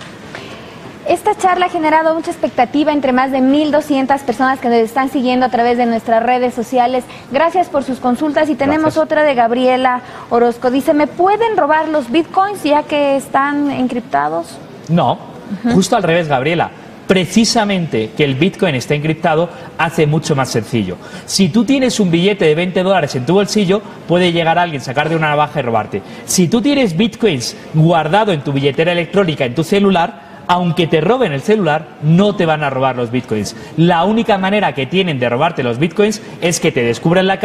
Esta charla ha generado mucha expectativa entre más de 1.200 personas que nos están siguiendo a través de nuestras redes sociales. Gracias por sus consultas y tenemos otra de Gabriela Orozco. Dice, ¿me pueden robar los bitcoins ya que están encriptados? No, justo al revés, Gabriela. Precisamente que el bitcoin esté encriptado hace mucho más sencillo. Si tú tienes un billete de $20 en tu bolsillo, puede llegar alguien, sacarte una navaja y robarte. Si tú tienes bitcoins guardado en tu billetera electrónica, en tu celular, aunque te roben el celular, no te van a robar los bitcoins. La única manera que tienen de robarte los bitcoins es que te descubran la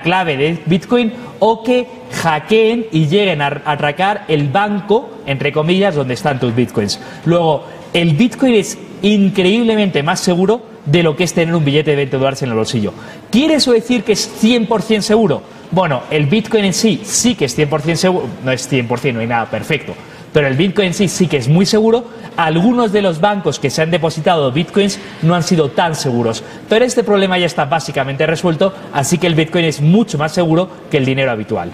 clave de bitcoin o que hackeen y lleguen a atracar el banco, entre comillas, donde están tus bitcoins. Luego, el bitcoin es increíblemente más seguro de lo que es tener un billete de $20 en el bolsillo. ¿Quiere eso decir que es 100% seguro? Bueno, el bitcoin en sí que es 100% seguro. No es 100%, no hay nada perfecto. Pero el bitcoin en sí que es muy seguro. Algunos de los bancos que se han depositado bitcoins no han sido tan seguros. Pero este problema ya está básicamente resuelto, así que el bitcoin es mucho más seguro que el dinero habitual.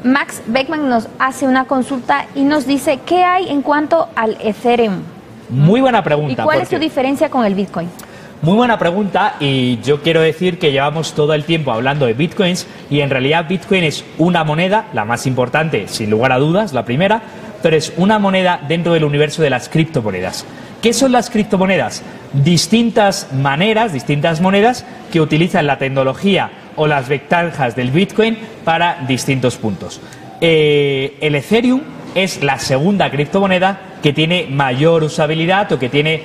Max Beckman nos hace una consulta y nos dice, ¿qué hay en cuanto al Ethereum? Muy buena pregunta. ¿Y cuál es su diferencia con el bitcoin? Muy buena pregunta, y yo quiero decir que llevamos todo el tiempo hablando de bitcoins y en realidad bitcoin es una moneda, la más importante sin lugar a dudas, la primera, pero es una moneda dentro del universo de las criptomonedas. ¿Qué son las criptomonedas? Distintas maneras, distintas monedas que utilizan la tecnología o las ventajas del bitcoin para distintos puntos. El Ethereum es la segunda criptomoneda que tiene mayor usabilidad o que tiene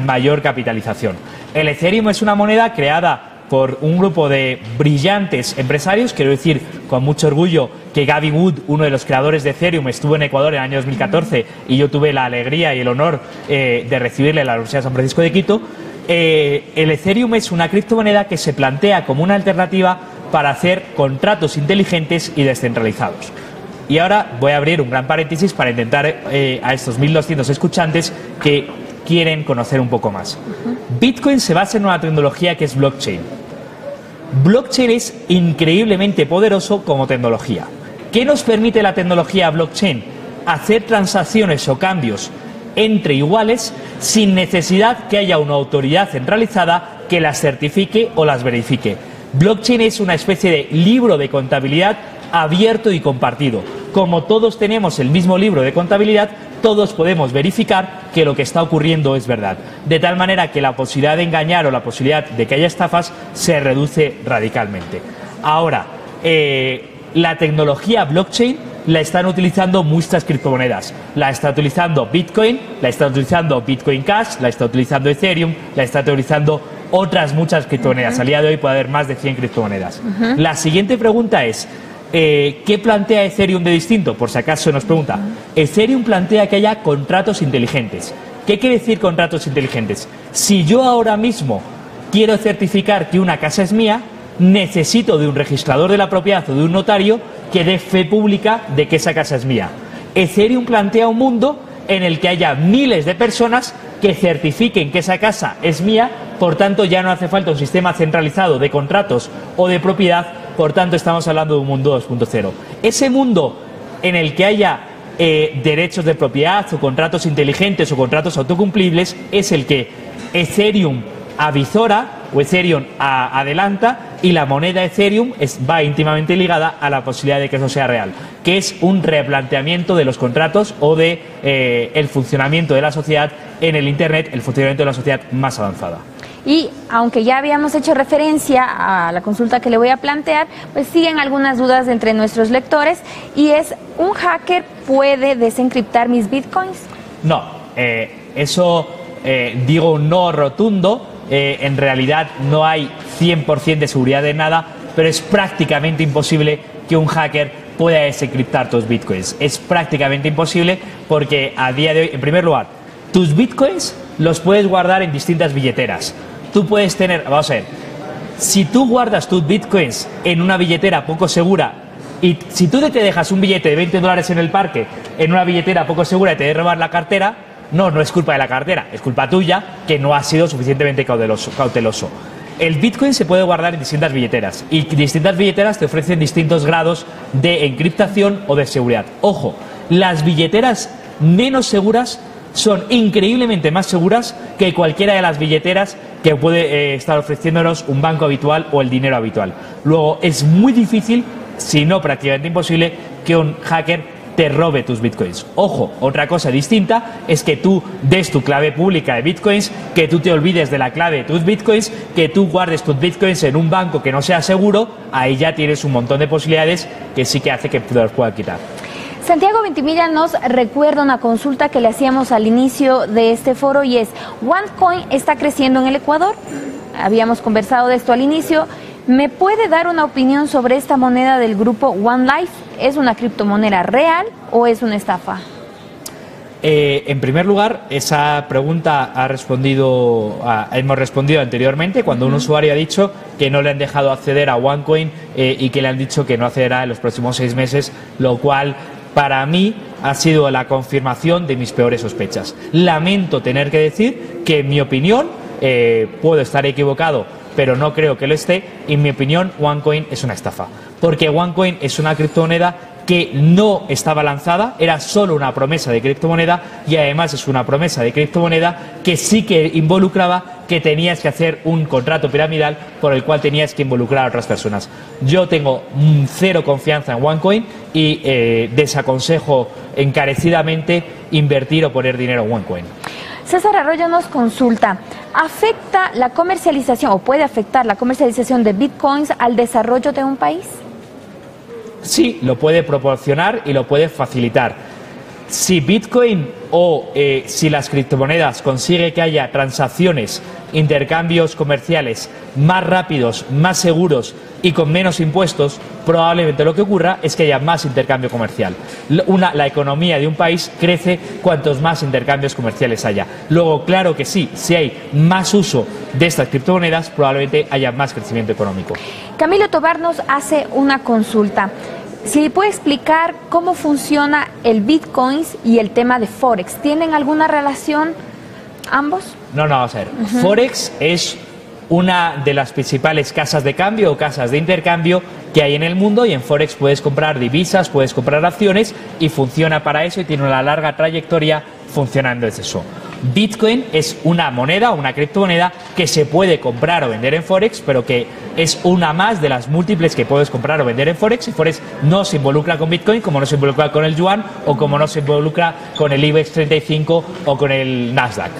mayor capitalización. El Ethereum es una moneda creada por un grupo de brillantes empresarios. Quiero decir con mucho orgullo que Gavin Wood, uno de los creadores de Ethereum, estuvo en Ecuador en el año 2014 y yo tuve la alegría y el honor de recibirle en la Universidad de San Francisco de Quito. El Ethereum es una criptomoneda que se plantea como una alternativa para hacer contratos inteligentes y descentralizados. Y ahora voy a abrir un gran paréntesis para intentar a estos 1.200 escuchantes que quieren conocer un poco más. Bitcoin se basa en una tecnología que es blockchain. Blockchain es increíblemente poderoso como tecnología. ¿Qué nos permite la tecnología blockchain? Hacer transacciones o cambios entre iguales sin necesidad que haya una autoridad centralizada que las certifique o las verifique. Blockchain es una especie de libro de contabilidad abierto y compartido. Como todos tenemos el mismo libro de contabilidad, todos podemos verificar que lo que está ocurriendo es verdad. De tal manera que la posibilidad de engañar o la posibilidad de que haya estafas se reduce radicalmente. Ahora, la tecnología blockchain la están utilizando muchas criptomonedas. La está utilizando Bitcoin, la está utilizando Bitcoin Cash, la está utilizando Ethereum, la está utilizando otras muchas criptomonedas. Al día de hoy puede haber más de 100 criptomonedas. La siguiente pregunta es, ¿qué plantea Ethereum de distinto? Por si acaso nos pregunta. Ethereum plantea que haya contratos inteligentes. ¿Qué quiere decir contratos inteligentes? Si yo ahora mismo quiero certificar que una casa es mía, necesito de un registrador de la propiedad o de un notario que dé fe pública de que esa casa es mía. Ethereum plantea un mundo en el que haya miles de personas que certifiquen que esa casa es mía, por tanto ya no hace falta un sistema centralizado de contratos o de propiedad, por tanto estamos hablando de un mundo 2.0. Ese mundo en el que haya derechos de propiedad o contratos inteligentes o contratos autocumplibles es el que Ethereum avizora o Ethereum adelanta, y la moneda Ethereum va íntimamente ligada a la posibilidad de que eso sea real, que es un replanteamiento de los contratos o de el funcionamiento de la sociedad en el Internet, el funcionamiento de la sociedad más avanzada. Y aunque ya habíamos hecho referencia a la consulta que le voy a plantear, pues siguen algunas dudas entre nuestros lectores, y es, ¿un hacker puede desencriptar mis bitcoins? No, eso digo un no rotundo. En realidad no hay 100% de seguridad de nada, pero es prácticamente imposible que un hacker pueda desencriptar tus bitcoins. Es prácticamente imposible porque a día de hoy, en primer lugar, tus bitcoins los puedes guardar en distintas billeteras. Tú puedes tener, vamos a ver, si tú guardas tus bitcoins en una billetera poco segura, y si tú te dejas un billete de $20 en el parque en una billetera poco segura y te robar la cartera, no es culpa de la cartera, es culpa tuya que no has sido suficientemente cauteloso. El Bitcoin se puede guardar en distintas billeteras, y distintas billeteras te ofrecen distintos grados de encriptación o de seguridad. Ojo, las billeteras menos seguras son increíblemente más seguras que cualquiera de las billeteras que puede estar ofreciéndonos un banco habitual o el dinero habitual. Luego, es muy difícil, si no prácticamente imposible, que un hacker te robe tus bitcoins. Ojo, otra cosa distinta es que tú des tu clave pública de bitcoins, que tú te olvides de la clave de tus bitcoins, que tú guardes tus bitcoins en un banco que no sea seguro. Ahí ya tienes un montón de posibilidades que sí que hace que te los pueda quitar. Santiago Ventimilla nos recuerda una consulta que le hacíamos al inicio de este foro, y es, ¿OneCoin está creciendo en el Ecuador? Habíamos conversado de esto al inicio. ¿Me puede dar una opinión sobre esta moneda del grupo OneLife? ¿Es una criptomoneda real o es una estafa? En primer lugar, esa pregunta hemos respondido anteriormente, cuando un usuario ha dicho que no le han dejado acceder a OneCoin y que le han dicho que no accederá en los próximos 6 meses, lo cual para mí ha sido la confirmación de mis peores sospechas. Lamento tener que decir que, en mi opinión, puedo estar equivocado, pero no creo que lo esté, y en mi opinión OneCoin es una estafa, porque OneCoin es una criptomoneda que no estaba lanzada, era solo una promesa de criptomoneda, y además es una promesa de criptomoneda que sí que involucraba que tenías que hacer un contrato piramidal por el cual tenías que involucrar a otras personas. Yo tengo cero confianza en OneCoin y desaconsejo encarecidamente invertir o poner dinero en OneCoin. César Arroyo nos consulta, ¿afecta la comercialización o puede afectar la comercialización de bitcoins al desarrollo de un país? Sí, lo puede proporcionar y lo puede facilitar. Si Bitcoin o si las criptomonedas consigue que haya transacciones, intercambios comerciales más rápidos, más seguros y con menos impuestos, probablemente lo que ocurra es que haya más intercambio comercial. La economía de un país crece cuantos más intercambios comerciales haya. Luego, claro que sí, si hay más uso de estas criptomonedas, probablemente haya más crecimiento económico. Camilo Tobar nos hace una consulta. Si puede explicar cómo funciona el Bitcoins y el tema de Forex. ¿Tienen alguna relación ambos? No, vamos a ver. Forex es una de las principales casas de cambio o casas de intercambio que hay en el mundo, y en Forex puedes comprar divisas, puedes comprar acciones y funciona para eso y tiene una larga trayectoria funcionando desde eso. Bitcoin es una moneda, una criptomoneda que se puede comprar o vender en Forex, pero que es una más de las múltiples que puedes comprar o vender en Forex, y Forex no se involucra con Bitcoin como no se involucra con el yuan o como no se involucra con el IBEX 35 o con el Nasdaq.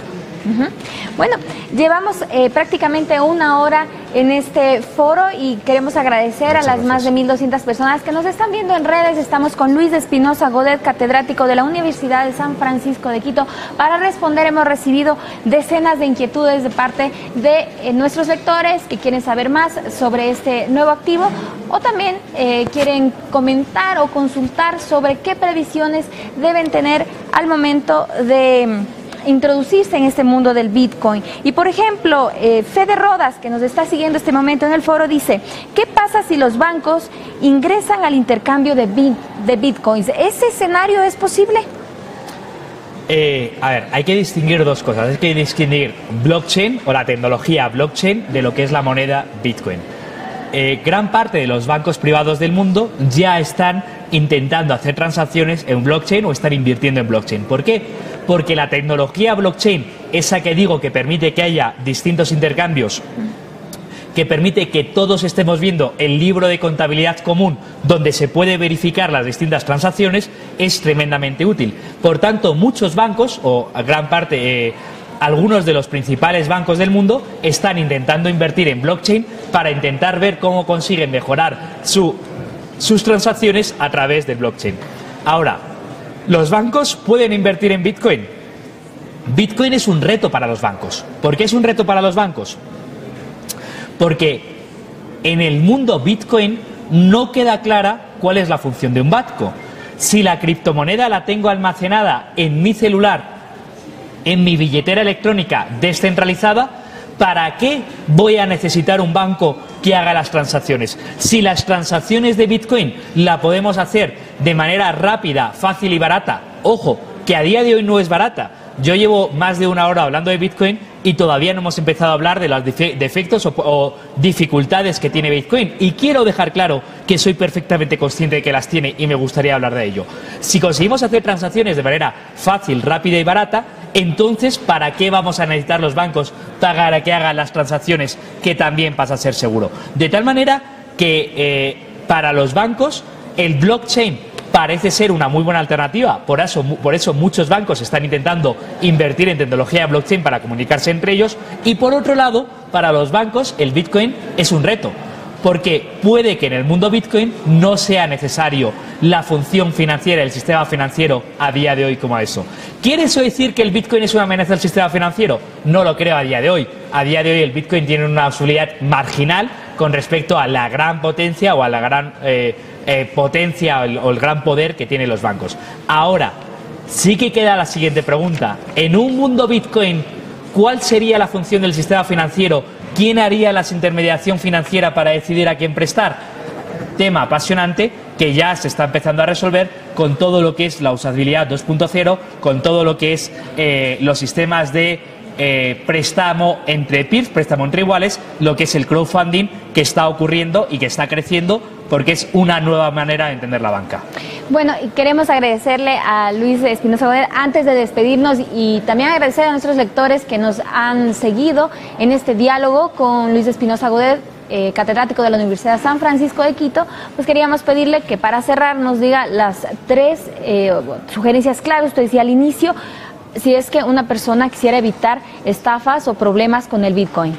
Bueno, llevamos prácticamente una hora en este foro y queremos agradecer a las más de 1.200 personas que nos están viendo en redes. Estamos con Luis Espinosa Godet, catedrático de la Universidad de San Francisco de Quito. Para responder hemos recibido decenas de inquietudes de parte de nuestros lectores que quieren saber más sobre este nuevo activo, o también quieren comentar o consultar sobre qué previsiones deben tener al momento de introducirse en este mundo del Bitcoin. Y por ejemplo, Fede Rodas, que nos está siguiendo este momento en el foro, dice: ¿qué pasa si los bancos ingresan al intercambio de Bitcoins? ¿Ese escenario es posible? A ver, hay que distinguir dos cosas. Hay que distinguir blockchain o la tecnología blockchain de lo que es la moneda Bitcoin. Gran parte de los bancos privados del mundo ya están intentando hacer transacciones en blockchain o están invirtiendo en blockchain. ¿Por qué? Porque la tecnología blockchain, esa que digo que permite que haya distintos intercambios, que permite que todos estemos viendo el libro de contabilidad común donde se puede verificar las distintas transacciones, es tremendamente útil. Por tanto, muchos bancos, o gran parte, algunos de los principales bancos del mundo, están intentando invertir en blockchain para intentar ver cómo consiguen mejorar sus transacciones a través del blockchain. Ahora, ¿los bancos pueden invertir en Bitcoin? Bitcoin es un reto para los bancos. ¿Por qué es un reto para los bancos? Porque en el mundo Bitcoin no queda clara cuál es la función de un banco. Si la criptomoneda la tengo almacenada en mi celular, en mi billetera electrónica descentralizada, ¿para qué voy a necesitar un banco que haga las transacciones? Si las transacciones de Bitcoin la podemos hacer de manera rápida, fácil y barata, ojo, que a día de hoy no es barata. Yo llevo más de una hora hablando de Bitcoin y todavía no hemos empezado a hablar de los defectos o dificultades que tiene Bitcoin. Y quiero dejar claro que soy perfectamente consciente de que las tiene y me gustaría hablar de ello. Si conseguimos hacer transacciones de manera fácil, rápida y barata, entonces, ¿para qué vamos a necesitar los bancos para que hagan las transacciones, que también pasa a ser seguro? De tal manera que para los bancos el blockchain parece ser una muy buena alternativa. Por eso muchos bancos están intentando invertir en tecnología de blockchain para comunicarse entre ellos. Y por otro lado, para los bancos el Bitcoin es un reto, porque puede que en el mundo Bitcoin no sea necesario la función financiera, el sistema financiero a día de hoy como eso. ¿Quiere eso decir que el Bitcoin es una amenaza al sistema financiero? No lo creo a día de hoy. A día de hoy el Bitcoin tiene una utilidad marginal con respecto a la gran potencia o a la gran potencia o el gran poder que tienen los bancos. Ahora, sí que queda la siguiente pregunta. En un mundo Bitcoin, ¿cuál sería la función del sistema financiero? ¿Quién haría la intermediación financiera para decidir a quién prestar? Tema apasionante que ya se está empezando a resolver con todo lo que es la usabilidad 2.0, con todo lo que es los sistemas de préstamo entre peers, préstamo entre iguales, lo que es el crowdfunding que está ocurriendo y que está creciendo, porque es una nueva manera de entender la banca. Bueno, y queremos agradecerle a Luis Espinosa Godet antes de despedirnos, y también agradecer a nuestros lectores que nos han seguido en este diálogo con Luis Espinosa Godet, catedrático de la Universidad de San Francisco de Quito. Pues queríamos pedirle que para cerrar nos diga las tres sugerencias clave. Usted decía al inicio, si es que una persona quisiera evitar estafas o problemas con el Bitcoin.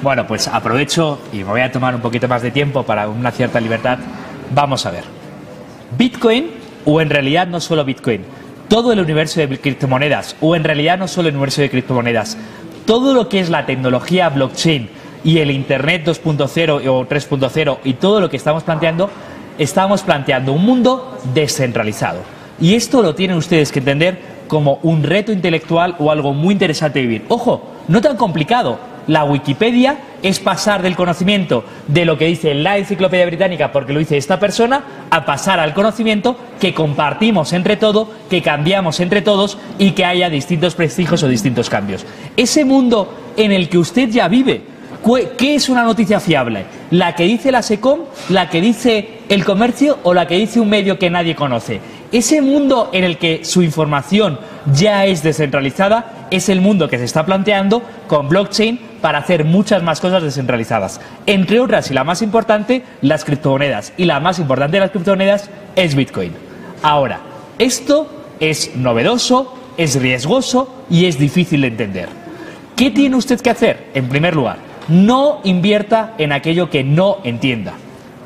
Bueno, pues aprovecho y me voy a tomar un poquito más de tiempo para una cierta libertad. Vamos a ver. Bitcoin, o en realidad no solo Bitcoin, todo el universo de criptomonedas, o en realidad no solo el universo de criptomonedas, todo lo que es la tecnología blockchain y el Internet 2.0 o 3.0 y todo lo que estamos planteando un mundo descentralizado. Y esto lo tienen ustedes que entender como un reto intelectual o algo muy interesante de vivir. Ojo, no tan complicado. La Wikipedia es pasar del conocimiento de lo que dice la Enciclopedia Británica, porque lo dice esta persona, a pasar al conocimiento que compartimos entre todos, que cambiamos entre todos y que haya distintos prestigios o distintos cambios. Ese mundo en el que usted ya vive, ¿Qué es una noticia fiable? ¿La que dice la SECOM, la que dice el comercio o la que dice un medio que nadie conoce? Ese mundo en el que su información ya es descentralizada es el mundo que se está planteando con blockchain para hacer muchas más cosas descentralizadas. Entre otras, y la más importante, las criptomonedas. Y la más importante de las criptomonedas es Bitcoin. Ahora, esto es novedoso, es riesgoso y es difícil de entender. ¿Qué tiene usted que hacer? En primer lugar, no invierta en aquello que no entienda.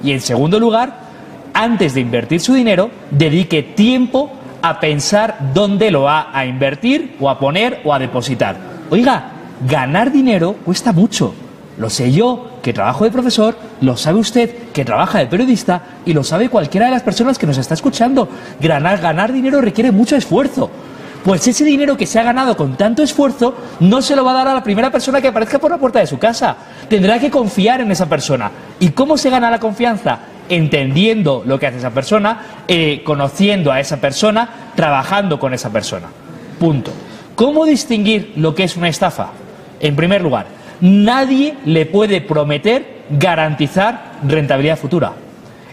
Y en segundo lugar, antes de invertir su dinero, dedique tiempo a pensar dónde lo va a invertir o a poner o a depositar. Oiga, ganar dinero cuesta mucho. Lo sé yo, que trabajo de profesor, lo sabe usted, que trabaja de periodista, y lo sabe cualquiera de las personas que nos está escuchando. Ganar dinero requiere mucho esfuerzo. Pues ese dinero que se ha ganado con tanto esfuerzo no se lo va a dar a la primera persona que aparezca por la puerta de su casa. Tendrá que confiar en esa persona. ¿Y cómo se gana la confianza? Entendiendo lo que hace esa persona, conociendo a esa persona, trabajando con esa persona. Punto. ¿Cómo distinguir lo que es una estafa? En primer lugar, nadie le puede prometer garantizar rentabilidad futura.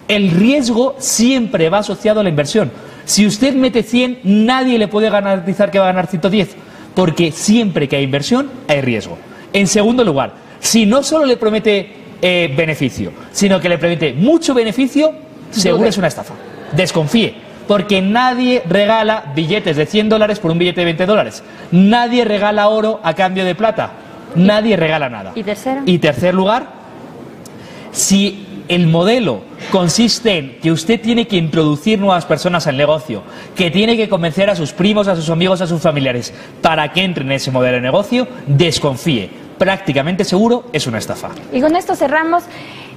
El riesgo siempre va asociado a la inversión. Si usted mete 100, nadie le puede garantizar que va a ganar 110, porque siempre que hay inversión hay riesgo. En segundo lugar, si no solo le promete beneficio, sino que le promete mucho beneficio, seguro es una estafa. Desconfíe, porque nadie regala billetes de $100 por un billete de $20. Nadie regala oro a cambio de plata. Nadie regala nada. ¿Y tercero? Y tercer lugar, si el modelo consiste en que usted tiene que introducir nuevas personas al negocio, que tiene que convencer a sus primos, a sus amigos, a sus familiares para que entren en ese modelo de negocio, desconfíe. Prácticamente seguro es una estafa. Y con esto cerramos.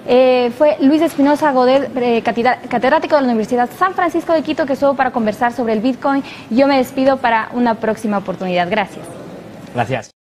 Fue Luis Espinosa Godet, catedrático de la Universidad San Francisco de Quito, que estuvo para conversar sobre el Bitcoin. Yo me despido para una próxima oportunidad. Gracias. Gracias.